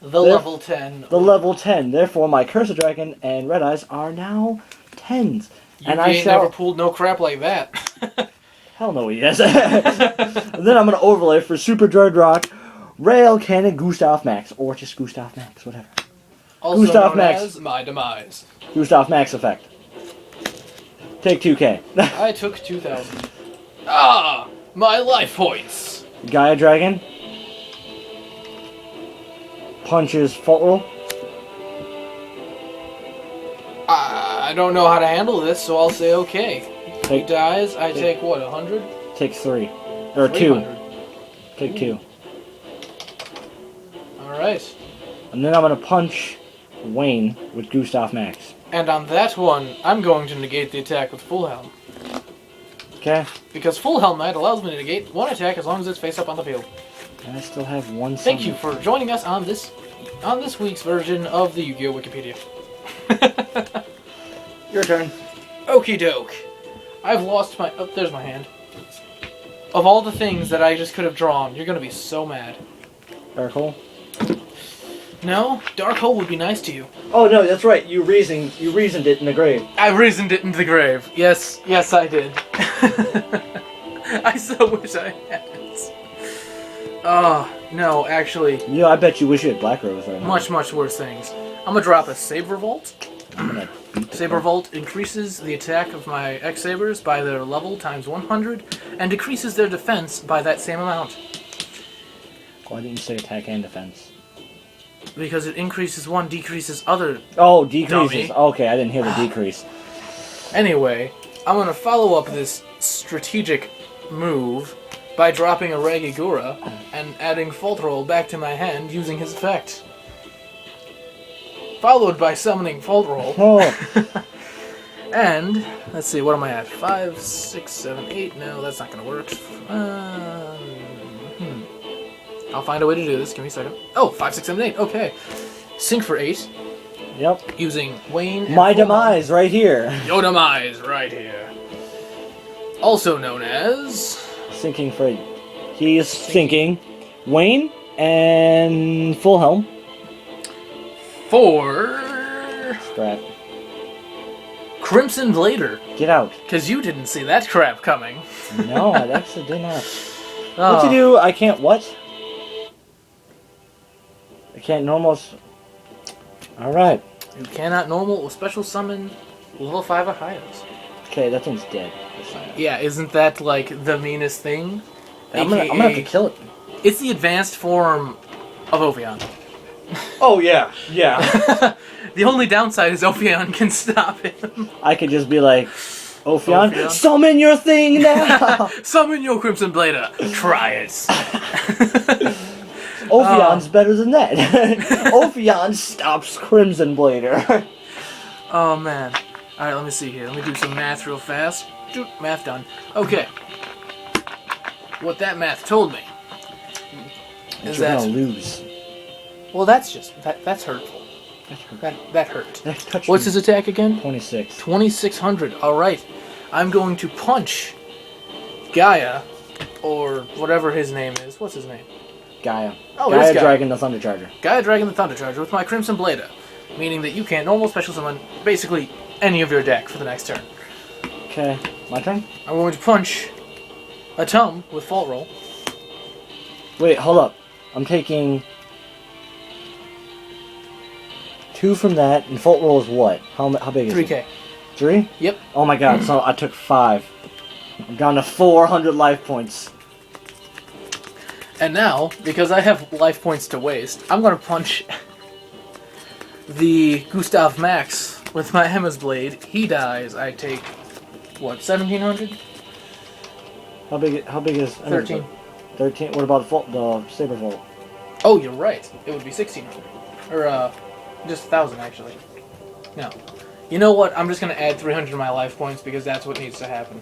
[SPEAKER 1] Level 10.
[SPEAKER 2] The level 10. Therefore, my Curse of Dragon and Red Eyes are now 10s.
[SPEAKER 1] And I never pulled no crap like that.
[SPEAKER 2] Hell no, he has. And then I'm going to overlay for Super Dreadrock, Rail Cannon, Gustav Max, or just Gustav Max, whatever.
[SPEAKER 1] Also
[SPEAKER 2] Gustav
[SPEAKER 1] known
[SPEAKER 2] Max.
[SPEAKER 1] as My Demise.
[SPEAKER 2] Gustav Max effect. Take 2k.
[SPEAKER 1] I took 2,000. Ah! My life points!
[SPEAKER 2] Gaia Dragon. Punches Fault Roll.
[SPEAKER 1] I don't know how to handle this, so I'll say okay. He dies, I take what, 100?
[SPEAKER 2] Take 3. Or 2. Take 2.
[SPEAKER 1] Alright.
[SPEAKER 2] And then I'm going to punch Wayne with Gustav Max.
[SPEAKER 1] And on that one, I'm going to negate the attack with Full Helm.
[SPEAKER 2] Okay.
[SPEAKER 1] Because Full Helm Knight allows me to negate one attack as long as it's face up on the field.
[SPEAKER 2] And I still have one
[SPEAKER 1] Thank you for joining us on this week's version of the Yu-Gi-Oh! Wikipedia.
[SPEAKER 2] Your turn.
[SPEAKER 1] Okie doke. I've lost my... Oh, there's my hand. Of all the things that I just could have drawn, you're going to be so mad.
[SPEAKER 2] Dark Hole?
[SPEAKER 1] No, Dark Hole would be nice to you.
[SPEAKER 2] Oh no, that's right. You reasoned it in the grave.
[SPEAKER 1] I reasoned it into the grave. Yes, I did. I so wish I had. Oh, no, actually.
[SPEAKER 2] Yeah, I bet you wish you had Black Rose right now.
[SPEAKER 1] Much worse things. I'm gonna drop a Saber Vault.
[SPEAKER 2] I'm gonna beat
[SPEAKER 1] Saber Vault increases the attack of my X-Sabers by their level times 100, and decreases their defense by that same amount.
[SPEAKER 2] Why didn't you say attack and defense?
[SPEAKER 1] Because it increases one, decreases other.
[SPEAKER 2] Oh, decreases.
[SPEAKER 1] Dummy.
[SPEAKER 2] Okay, I didn't hear the decrease.
[SPEAKER 1] Anyway, I'm gonna follow up this strategic move by dropping a Ragigura and adding Fault Roll back to my hand using his effect. Followed by summoning Fault Roll.
[SPEAKER 2] Oh.
[SPEAKER 1] And, let's see, what am I at? 5, 6, 7, 8. No, that's not going to work. I'll find a way to do this. Give me a second. Oh, 5, 6, 7, 8. Okay. Sync for 8.
[SPEAKER 2] Yep.
[SPEAKER 1] Using Wayne and
[SPEAKER 2] My Demise right here.
[SPEAKER 1] Your Demise right here. Also known as...
[SPEAKER 2] Sinking for He is thinking Wayne and Full Helm.
[SPEAKER 1] For
[SPEAKER 2] Scrap.
[SPEAKER 1] Crimson Blader.
[SPEAKER 2] Get out.
[SPEAKER 1] Because you didn't see that crap coming.
[SPEAKER 2] No, I actually did not.
[SPEAKER 1] Oh.
[SPEAKER 2] What to do? I can't what? I can't normal. Alright.
[SPEAKER 1] You cannot normal or special summon level 5 or higher.
[SPEAKER 2] Okay, that thing's dead.
[SPEAKER 1] Yeah, isn't that like the meanest thing?
[SPEAKER 2] I'm gonna have to kill it.
[SPEAKER 1] It's the advanced form of Ophion.
[SPEAKER 2] Oh, yeah. Yeah.
[SPEAKER 1] The only downside is Ophion can stop him.
[SPEAKER 2] I could just be like, Ophion, summon your thing now!
[SPEAKER 1] Summon your Crimson Blader. Try it.
[SPEAKER 2] Ophion's better than that. Ophion stops Crimson Blader.
[SPEAKER 1] Oh, man. Alright, let me see here. Let me do some math real fast. Math done. Okay. What that math told me is
[SPEAKER 2] You're
[SPEAKER 1] that...
[SPEAKER 2] gonna lose.
[SPEAKER 1] Well, that's just... That's hurtful. That hurt.
[SPEAKER 2] That touched
[SPEAKER 1] What's
[SPEAKER 2] me.
[SPEAKER 1] his attack again?
[SPEAKER 2] 26.
[SPEAKER 1] 2600. Alright. I'm going to punch Gaia, or whatever his name is. What's his name?
[SPEAKER 2] Gaia.
[SPEAKER 1] Oh,
[SPEAKER 2] Gaia
[SPEAKER 1] it is Gaia.
[SPEAKER 2] Dragon the Thunder Charger.
[SPEAKER 1] Gaia Dragon the Thunder Charger with my Crimson Blader, meaning that you can't normal special summon basically any of your deck for the next turn.
[SPEAKER 2] Okay, my turn?
[SPEAKER 1] I'm going to punch a Tum with Fault Roll.
[SPEAKER 2] Wait, hold up. I'm taking 2 from that, and Fault Roll is what? How big is
[SPEAKER 1] 3k.
[SPEAKER 2] it? 3?
[SPEAKER 1] Yep.
[SPEAKER 2] Oh my god, so I took 5. I'm down to 400 life points.
[SPEAKER 1] And now, because I have life points to waste, I'm going to punch the Gustav Max with my Hema's Blade. He dies. I take, what, 1700?
[SPEAKER 2] How big is...
[SPEAKER 1] 13.
[SPEAKER 2] 13? What about the Saber Volt?
[SPEAKER 1] Oh, you're right. It would be 1600. Or, just 1,000, actually. No. You know what? I'm just going to add 300 to my life points because that's what needs to happen.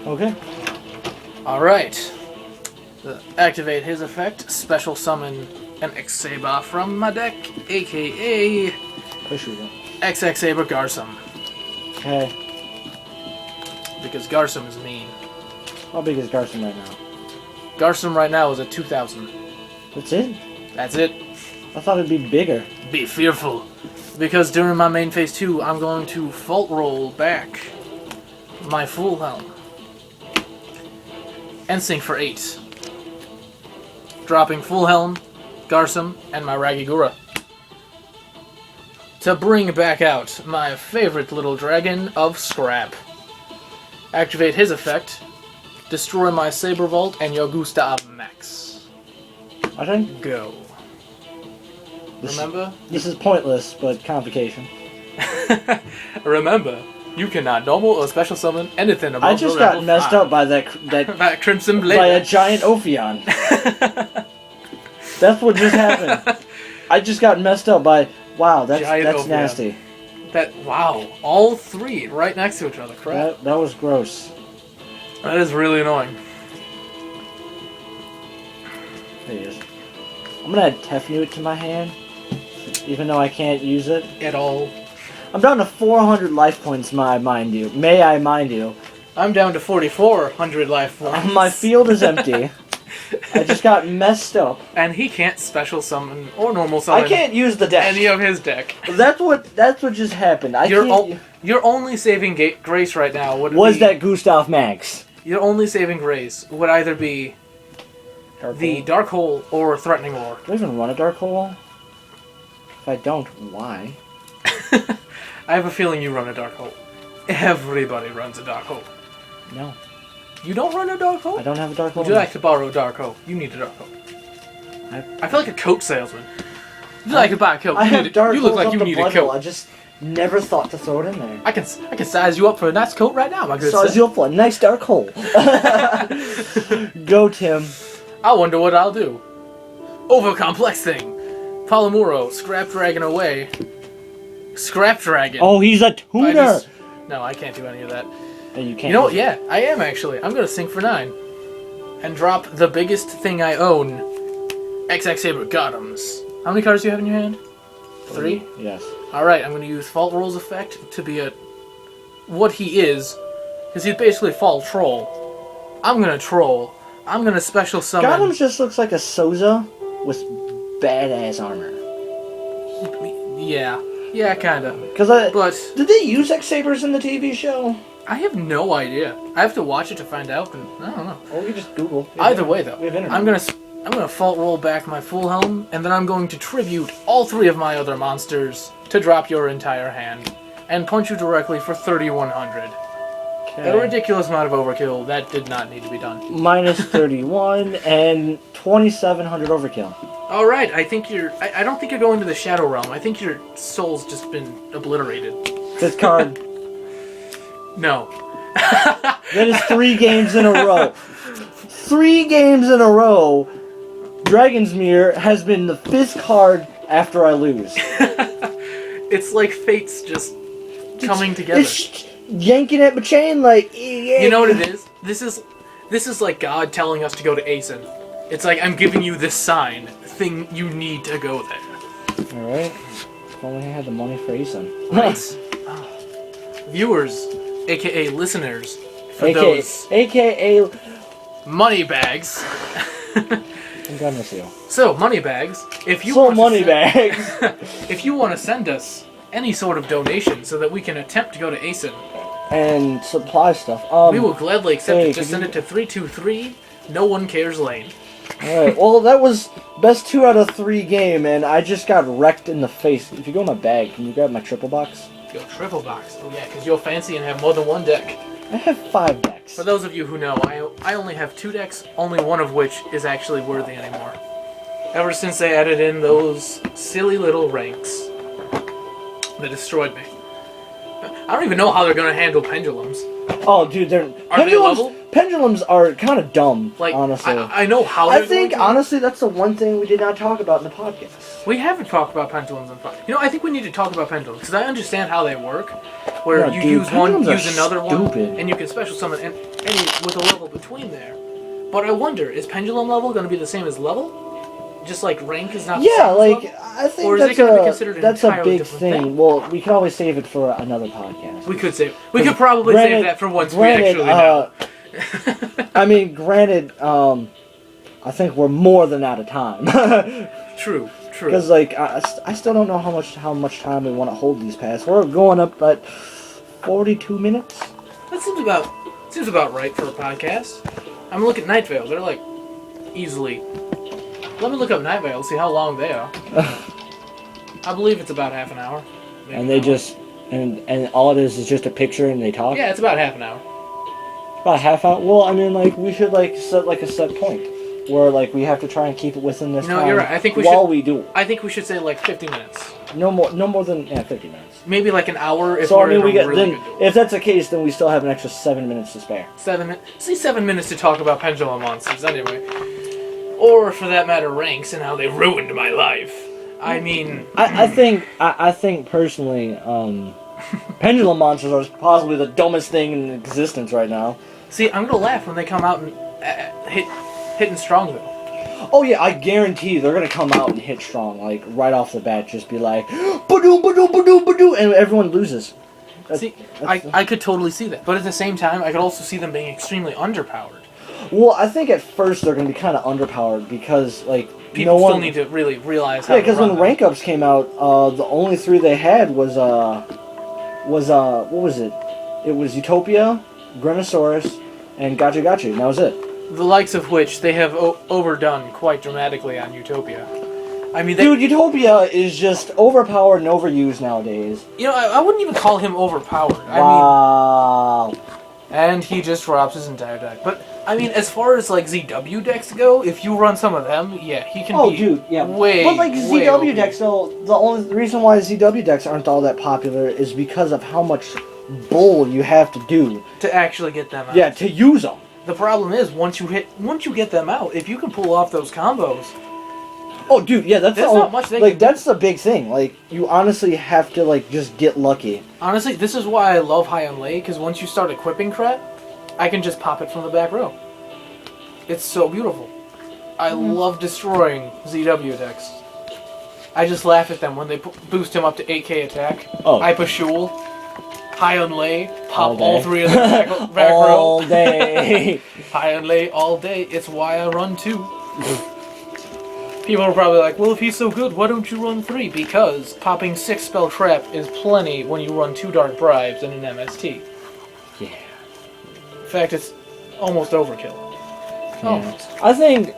[SPEAKER 2] Okay.
[SPEAKER 1] Alright. Activate his effect. Special summon an X-Saber from my deck, a.k.a. XX Saber Garsum.
[SPEAKER 2] Okay.
[SPEAKER 1] Because Garsum is mean.
[SPEAKER 2] How big is Garsum right now?
[SPEAKER 1] Garsum right now is at 2,000.
[SPEAKER 2] That's it?
[SPEAKER 1] That's it.
[SPEAKER 2] I thought it'd be bigger.
[SPEAKER 1] Be fearful. Because during my main phase 2, I'm going to Fault Roll back my Full Helm. And sink for 8. Dropping Full Helm, Garsum, and my Ragigura. To bring back out my favorite little dragon of Scrap. Activate his effect. Destroy my Saber Vault and your Gustav Max.
[SPEAKER 2] My turn?
[SPEAKER 1] Go. Remember?
[SPEAKER 2] This is pointless, but complication.
[SPEAKER 1] Remember, you cannot normal or special summon anything above
[SPEAKER 2] I just got messed up by that
[SPEAKER 1] that Crimson Blade.
[SPEAKER 2] by a giant Ophion. That's what just happened. I just got messed up by... Wow, that's
[SPEAKER 1] Ophion.
[SPEAKER 2] nasty.
[SPEAKER 1] Wow, all 3 right next to each other. Crap.
[SPEAKER 2] That was gross.
[SPEAKER 1] That is really annoying.
[SPEAKER 2] There he is. I'm gonna add Tefnut to my hand, even though I can't use it
[SPEAKER 1] At all.
[SPEAKER 2] I'm down to 400 life points, may I mind you.
[SPEAKER 1] I'm down to 4,400 life points.
[SPEAKER 2] My field is empty. I just got messed up.
[SPEAKER 1] And he can't special summon or normal summon
[SPEAKER 2] I can't use the deck.
[SPEAKER 1] any of his deck.
[SPEAKER 2] That's what just happened.
[SPEAKER 1] Your only saving grace right now
[SPEAKER 2] was that Gustav Max.
[SPEAKER 1] Your only saving grace would either be the Dark Hole or Threatening War.
[SPEAKER 2] Do I even run a Dark Hole? If I don't, why?
[SPEAKER 1] I have a feeling you run a Dark Hole. Everybody runs a Dark Hole.
[SPEAKER 2] No.
[SPEAKER 1] You don't run a Dark Hole?
[SPEAKER 2] I don't have a Dark Hole.
[SPEAKER 1] Would you like to borrow a Dark Hole? You need a Dark Hole. I feel like a coat salesman. Would you like to buy a coat? You look like you need a coat.
[SPEAKER 2] I just never thought to throw it in there.
[SPEAKER 1] I can size you up for a nice coat right now, my good
[SPEAKER 2] size you up for a nice Dark Hole. Go, Tim.
[SPEAKER 1] I wonder what I'll do. Overcomplex thing. Palomuro, Scrap Dragon away. Scrap Dragon.
[SPEAKER 2] Oh, he's a tuner!
[SPEAKER 1] No, I can't do any of that.
[SPEAKER 2] And you can't.
[SPEAKER 1] You know what? Yeah, I am actually. I'm gonna sink for 9. And drop the biggest thing I own. XX Saber Gothams. How many cards do you have in your hand? 3?
[SPEAKER 2] Yes.
[SPEAKER 1] Alright, I'm gonna use Fault Roll's effect to be what he is. Because he's basically Fault Troll. I'm gonna troll I'm gonna special summon.
[SPEAKER 2] Goblins just looks like a Souza with badass armor.
[SPEAKER 1] Yeah, kind of.
[SPEAKER 2] But did they use X-Sabers in the TV show?
[SPEAKER 1] I have no idea. I have to watch it to find out, but I don't know.
[SPEAKER 2] Or we could just Google.
[SPEAKER 1] Either way, though,
[SPEAKER 2] we have internet.
[SPEAKER 1] I'm gonna fault roll back my full helm, and then I'm going to tribute all 3 of my other monsters to drop your entire hand and punch you directly for 3,100.
[SPEAKER 2] Okay.
[SPEAKER 1] A ridiculous amount of overkill. That did not need to be done.
[SPEAKER 2] Minus 31 and 2,700 overkill.
[SPEAKER 1] All right, I think you're. I don't think you're going to the Shadow Realm. I think your soul's just been obliterated.
[SPEAKER 2] This card.
[SPEAKER 1] No.
[SPEAKER 2] That is 3 games in a row. 3 games in a row. Dragon's Mirror has been the 5th card after I lose.
[SPEAKER 1] It's like fate's just coming together.
[SPEAKER 2] It's yanking at my chain like.
[SPEAKER 1] You know what it is? This is like God telling us to go to Asen. It's like, I'm giving you this sign. Thing you need to go there.
[SPEAKER 2] Alright. If only I had the money for Asen.
[SPEAKER 1] Right. Viewers, aka listeners, for
[SPEAKER 2] AKA
[SPEAKER 1] money bags.
[SPEAKER 2] I'm gonna miss you.
[SPEAKER 1] So, money bags, if you if you want to send us any sort of donation so that we can attempt to go to Asen
[SPEAKER 2] and supply stuff,
[SPEAKER 1] we will gladly accept it. Just send it to 323 No One Cares Lane.
[SPEAKER 2] Alright, well that was best 2 out of 3 game, and I just got wrecked in the face. If you go in my bag, can you grab my triple box?
[SPEAKER 1] Your triple box. Oh yeah, because you're fancy and have more than 1 deck.
[SPEAKER 2] I have 5 decks.
[SPEAKER 1] For those of you who know, I only have 2 decks, only one of which is actually worthy anymore. Ever since they added in those silly little ranks that destroyed me. I don't even know how they're going to handle pendulums.
[SPEAKER 2] Oh, dude, pendulums are kind of dumb,
[SPEAKER 1] like,
[SPEAKER 2] honestly.
[SPEAKER 1] I know how they're going to.
[SPEAKER 2] Honestly, that's the one thing we did not talk about in the podcast.
[SPEAKER 1] We haven't talked about pendulums in fun. You know, I think we need to talk about pendulums, because I understand how they work, where you use one, use another one, and you can special summon any with a level between there. But I wonder, is pendulum level going to be the same as level? Just like rank is not the same as level?
[SPEAKER 2] I think
[SPEAKER 1] or
[SPEAKER 2] that's a big
[SPEAKER 1] thing.
[SPEAKER 2] Well, we can always save it for another podcast.
[SPEAKER 1] We could save. We could probably save that for once we actually know.
[SPEAKER 2] I mean, granted, I think we're more than out of time.
[SPEAKER 1] True.
[SPEAKER 2] Because like I still don't know how much time we want to hold these past. We're going up at 42 minutes.
[SPEAKER 1] That seems about right for a podcast. I'm looking at Night Vale. They're like easily. Let me look up Night Vale, see how long they are. I believe it's about half an hour.
[SPEAKER 2] And they just and all it is just a picture and they talk.
[SPEAKER 1] Yeah, it's about half an hour.
[SPEAKER 2] About a half hour. Well, I mean, like we should like set like a set point where like we have to try and keep it within this time.
[SPEAKER 1] No, you're right. I think we
[SPEAKER 2] while
[SPEAKER 1] should,
[SPEAKER 2] we do.
[SPEAKER 1] I think we should say like 50 minutes.
[SPEAKER 2] No more than 50 minutes.
[SPEAKER 1] Maybe like an hour if
[SPEAKER 2] so
[SPEAKER 1] we're
[SPEAKER 2] I mean,
[SPEAKER 1] in a really good duel.
[SPEAKER 2] If that's the case, then we still have an extra 7 minutes to spare.
[SPEAKER 1] 7 minutes. See, 7 minutes to talk about pendulum monsters anyway. Or, for that matter, ranks and how they ruined my life. I mean...
[SPEAKER 2] I think personally, pendulum monsters are possibly the dumbest thing in existence right now.
[SPEAKER 1] See, I'm gonna laugh when they come out and hitting strong, though.
[SPEAKER 2] Oh yeah, I guarantee they're gonna come out and hit strong, like, right off the bat, just be like, ba-doom, ba-doom, ba-doom, ba-doom, and everyone loses.
[SPEAKER 1] I could totally see that. But at the same time, I could also see them being extremely underpowered.
[SPEAKER 2] Well, I think at first they're going to be kind of underpowered because, like,
[SPEAKER 1] people still need to really realize how.
[SPEAKER 2] Yeah, because when rank ups came out, the only 3 they had was what was it? It was Utopia, Grenosaurus, and Gacha Gacha, and that was it.
[SPEAKER 1] The likes of which they have overdone quite dramatically on Utopia. I mean,
[SPEAKER 2] dude, Utopia is just overpowered and overused nowadays.
[SPEAKER 1] You know, I wouldn't even call him overpowered.
[SPEAKER 2] Wow.
[SPEAKER 1] I mean, and he just drops his entire deck. But I mean, as far as like ZW decks go, if you run some of them, yeah, he can.
[SPEAKER 2] Oh, dude, yeah. But like ZW decks, though, the only reason why ZW decks aren't all that popular is because of how much bull you have to do
[SPEAKER 1] to actually get them out.
[SPEAKER 2] Yeah, to use them.
[SPEAKER 1] The problem is once you get them out, if you can pull off those combos.
[SPEAKER 2] Oh, dude, yeah, that's
[SPEAKER 1] not much.
[SPEAKER 2] That's the big thing. Like, you honestly have to like just get lucky.
[SPEAKER 1] Honestly, this is why I love High on Lay, because once you start equipping crap, I can just pop it from the back row. It's so beautiful. I love destroying ZW decks. I just laugh at them when they boost him up to 8k attack.
[SPEAKER 2] Oh.
[SPEAKER 1] Ipashul. High on lay, pop
[SPEAKER 2] All
[SPEAKER 1] all
[SPEAKER 2] day.
[SPEAKER 1] 3 of the back
[SPEAKER 2] All
[SPEAKER 1] row.
[SPEAKER 2] day.
[SPEAKER 1] High on lay all day. It's why I run 2. People are probably like, well, if he's so good, why don't you run 3? Because popping 6 spell trap is plenty when you run 2 dark bribes and an MST.
[SPEAKER 2] Yeah.
[SPEAKER 1] In fact, it's almost overkill. Almost.
[SPEAKER 2] I think.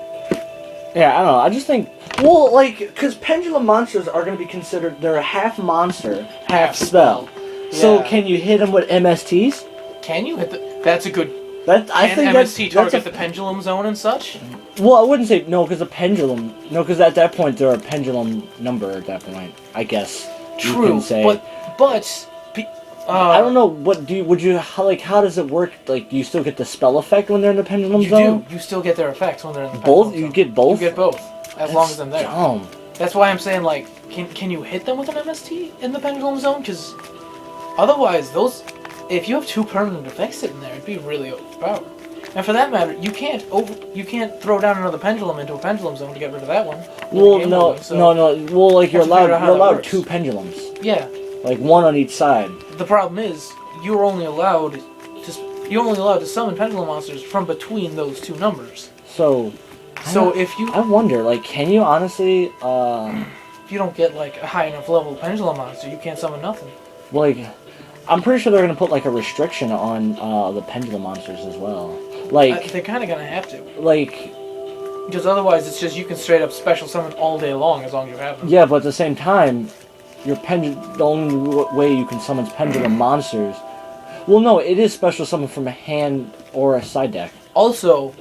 [SPEAKER 2] Yeah, I don't know. I just think. Well, like, because pendulum monsters are going to be considered. They're a half monster, half spell. So
[SPEAKER 1] Yeah.
[SPEAKER 2] can you hit them with MSTs?
[SPEAKER 1] Can you hit the... That's a good...
[SPEAKER 2] I
[SPEAKER 1] Can
[SPEAKER 2] think
[SPEAKER 1] MST
[SPEAKER 2] that's
[SPEAKER 1] target the pendulum zone and such?
[SPEAKER 2] Well, I wouldn't say no, because a pendulum. No, because at that point they're a pendulum number. At that point, I guess. You
[SPEAKER 1] True,
[SPEAKER 2] can say.
[SPEAKER 1] but
[SPEAKER 2] I don't know. How does it work? Like, do you still get the spell effect when they're in the pendulum zone?
[SPEAKER 1] You do. You still get their effects when they're in the pendulum
[SPEAKER 2] Both.
[SPEAKER 1] zone.
[SPEAKER 2] You get both.
[SPEAKER 1] You get both, as long as I'm there.
[SPEAKER 2] Dumb.
[SPEAKER 1] That's why I'm saying, like, can you hit them with an MST in the pendulum zone? Because otherwise, if you have 2 permanent effects sitting there, it'd be really overpowered. And for that matter, you can't throw down another pendulum into a pendulum zone to get rid of that one.
[SPEAKER 2] Well, no. Well, like you're
[SPEAKER 1] Have to figure out how that
[SPEAKER 2] allowed
[SPEAKER 1] works.
[SPEAKER 2] 2 pendulums,
[SPEAKER 1] Yeah.
[SPEAKER 2] like 1 on each side.
[SPEAKER 1] The problem is you're only allowed to summon pendulum monsters from between those 2 numbers.
[SPEAKER 2] So
[SPEAKER 1] I
[SPEAKER 2] I wonder, like, can you honestly,
[SPEAKER 1] if you don't get like a high enough level pendulum monster, you can't summon nothing.
[SPEAKER 2] like, I'm pretty sure they're gonna put like a restriction on the pendulum monsters as well. Like,
[SPEAKER 1] They're kind of gonna have to,
[SPEAKER 2] like,
[SPEAKER 1] because otherwise it's just you can straight up special summon all day long as long as you have them.
[SPEAKER 2] yeah, but at the same time, the only way you can summon pendulum monsters. Well, no, it is special summon from a hand or a side deck.
[SPEAKER 1] Also,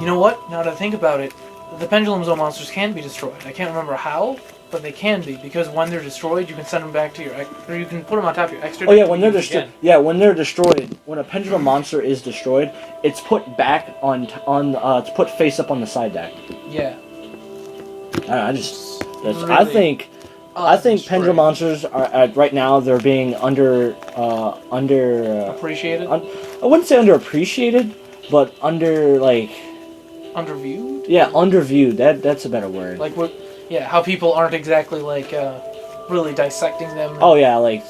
[SPEAKER 1] you know what? Now that I think about it, the pendulum zone monsters can be destroyed. I can't remember how, but they can be, because when they're destroyed, you can send them back to or you can put them on top of your extra.
[SPEAKER 2] Oh yeah,
[SPEAKER 1] deck
[SPEAKER 2] when
[SPEAKER 1] and
[SPEAKER 2] they're
[SPEAKER 1] use
[SPEAKER 2] destroyed.
[SPEAKER 1] again.
[SPEAKER 2] Yeah, when they're destroyed, when a pendulum monster is destroyed, it's put back it's put face up on the side deck.
[SPEAKER 1] Yeah.
[SPEAKER 2] I
[SPEAKER 1] Really
[SPEAKER 2] think pendulum monsters are right now they're being
[SPEAKER 1] appreciated,
[SPEAKER 2] I wouldn't say underappreciated, but
[SPEAKER 1] underviewed.
[SPEAKER 2] yeah, underviewed. That's a better word.
[SPEAKER 1] Like what? Yeah, how people aren't exactly like really dissecting them.
[SPEAKER 2] Oh yeah, like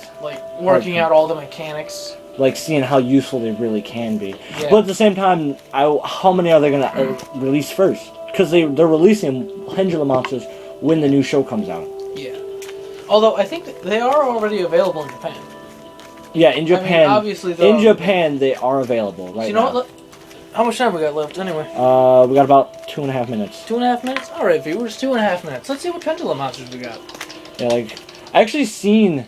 [SPEAKER 1] working out all the mechanics.
[SPEAKER 2] like seeing how useful they really can be.
[SPEAKER 1] Yeah.
[SPEAKER 2] But at the same time, how many are they gonna release first? Because they're releasing pendulum monsters when the new show comes out.
[SPEAKER 1] Yeah. Although I think that they are already available in Japan.
[SPEAKER 2] Yeah, in Japan.
[SPEAKER 1] I mean, obviously,
[SPEAKER 2] in Japan they are available right
[SPEAKER 1] So you know
[SPEAKER 2] now.
[SPEAKER 1] what? How much time we got left anyway?
[SPEAKER 2] We got about 2.5 minutes.
[SPEAKER 1] 2.5 minutes? Alright, viewers, 2.5 minutes. Let's see what pendulum monsters we got.
[SPEAKER 2] Yeah, like I actually seen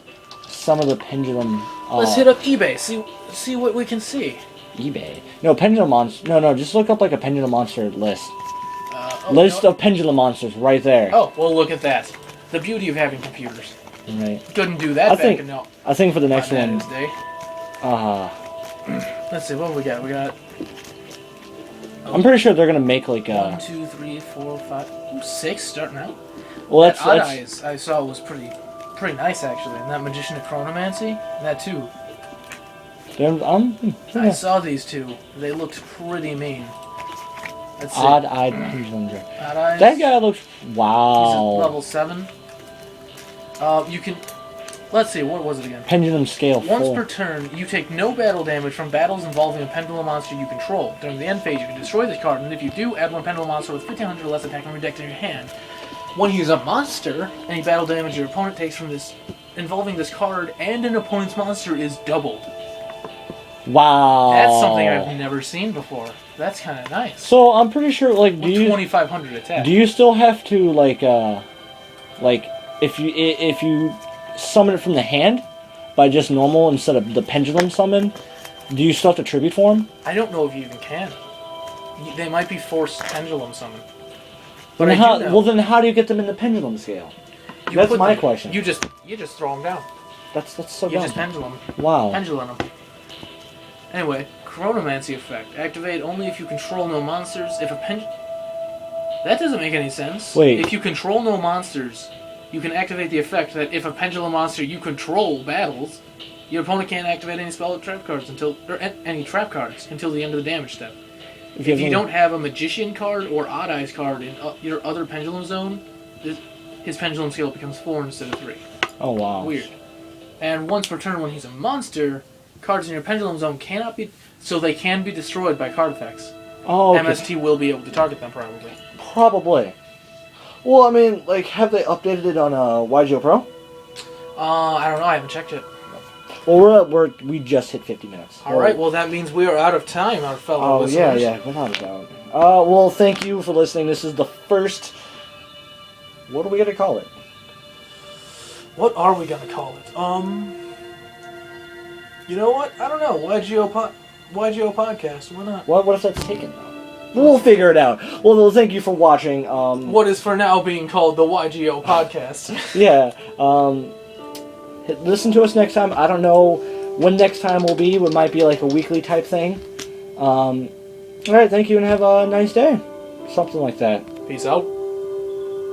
[SPEAKER 2] some of the pendulum.
[SPEAKER 1] Let's hit up eBay, see what we can see.
[SPEAKER 2] eBay. No, pendulum monster. No, just look up like a pendulum monster list. List
[SPEAKER 1] no.
[SPEAKER 2] of pendulum monsters right there.
[SPEAKER 1] Oh, well, look at that. The beauty of having computers.
[SPEAKER 2] Right.
[SPEAKER 1] Couldn't do that back in no.
[SPEAKER 2] I think for the next one.
[SPEAKER 1] Day. Let's see, what we got? We got.
[SPEAKER 2] I'm pretty sure they're gonna make like a.
[SPEAKER 1] 1, 2, 3, 4, 5, 6 starting out.
[SPEAKER 2] Well,
[SPEAKER 1] That Odd
[SPEAKER 2] that's
[SPEAKER 1] Eyes I saw was pretty nice actually, and that Magician of Chronomancy, that too. I saw these 2. They looked pretty mean. Let's see.
[SPEAKER 2] Odd-eyed pendulum.
[SPEAKER 1] Odd Eyes.
[SPEAKER 2] That guy looks.
[SPEAKER 1] He's
[SPEAKER 2] Wow.
[SPEAKER 1] at level 7. You can. Let's see, what was it again?
[SPEAKER 2] Pendulum scale
[SPEAKER 1] Once
[SPEAKER 2] 4.
[SPEAKER 1] per turn, you take no battle damage from battles involving a pendulum monster you control. During the end phase, you can destroy this card, and if you do, add 1 pendulum monster with 1500 or less attack from your deck to your hand. When he's a monster, any battle damage your opponent takes from this involving this card and an opponent's monster is doubled.
[SPEAKER 2] Wow.
[SPEAKER 1] That's something I've never seen before. That's kind of nice.
[SPEAKER 2] So I'm pretty sure, like,
[SPEAKER 1] With 2500 attack.
[SPEAKER 2] do you still have to like if you summon it from the hand by just normal instead of the pendulum summon, do you still have to tribute for him?
[SPEAKER 1] I don't know if you even can. They might be forced pendulum summon. But
[SPEAKER 2] Then
[SPEAKER 1] I do know.
[SPEAKER 2] well, then how do you get them in the pendulum scale? That's my question.
[SPEAKER 1] You just throw them down.
[SPEAKER 2] That's so
[SPEAKER 1] You
[SPEAKER 2] dumb.
[SPEAKER 1] just pendulum.
[SPEAKER 2] Wow.
[SPEAKER 1] Pendulum them. Anyway, Chronomancy effect. Activate only if you control no monsters. If a That doesn't make any sense.
[SPEAKER 2] Wait.
[SPEAKER 1] If you control no monsters, you can activate the effect that if a pendulum monster you control battles, your opponent can't activate any spell or trap cards until any trap cards until the end of the damage step. If you don't have a Magician card or Odd Eyes card in your other pendulum zone, his pendulum scale becomes 4 instead of 3.
[SPEAKER 2] Oh wow.
[SPEAKER 1] Weird. And once returned when he's a monster, cards in your Pendulum Zone cannot be... So they can be destroyed by card effects.
[SPEAKER 2] Oh, okay.
[SPEAKER 1] MST will be able to target them, probably.
[SPEAKER 2] Probably. Well, I mean, like, have they updated it on YGO Pro?
[SPEAKER 1] I don't know. I haven't checked it.
[SPEAKER 2] Well, we just hit 50 minutes.
[SPEAKER 1] All right. Well, that means we are out of time, our fellow listeners.
[SPEAKER 2] Yeah, without a doubt. Well, thank you for listening. This is the first... What are we going to call it?
[SPEAKER 1] What are we going to call it? You know what? I don't know. YGO Podcast. Why not?
[SPEAKER 2] What if that's taken, though? We'll figure it out. Well, thank you for watching.
[SPEAKER 1] What is for now being called the YGO Podcast.
[SPEAKER 2] Yeah. Listen to us next time. I don't know when next time will be. It might be like a weekly type thing. Alright, thank you and have a nice day. Something like that.
[SPEAKER 1] Peace out.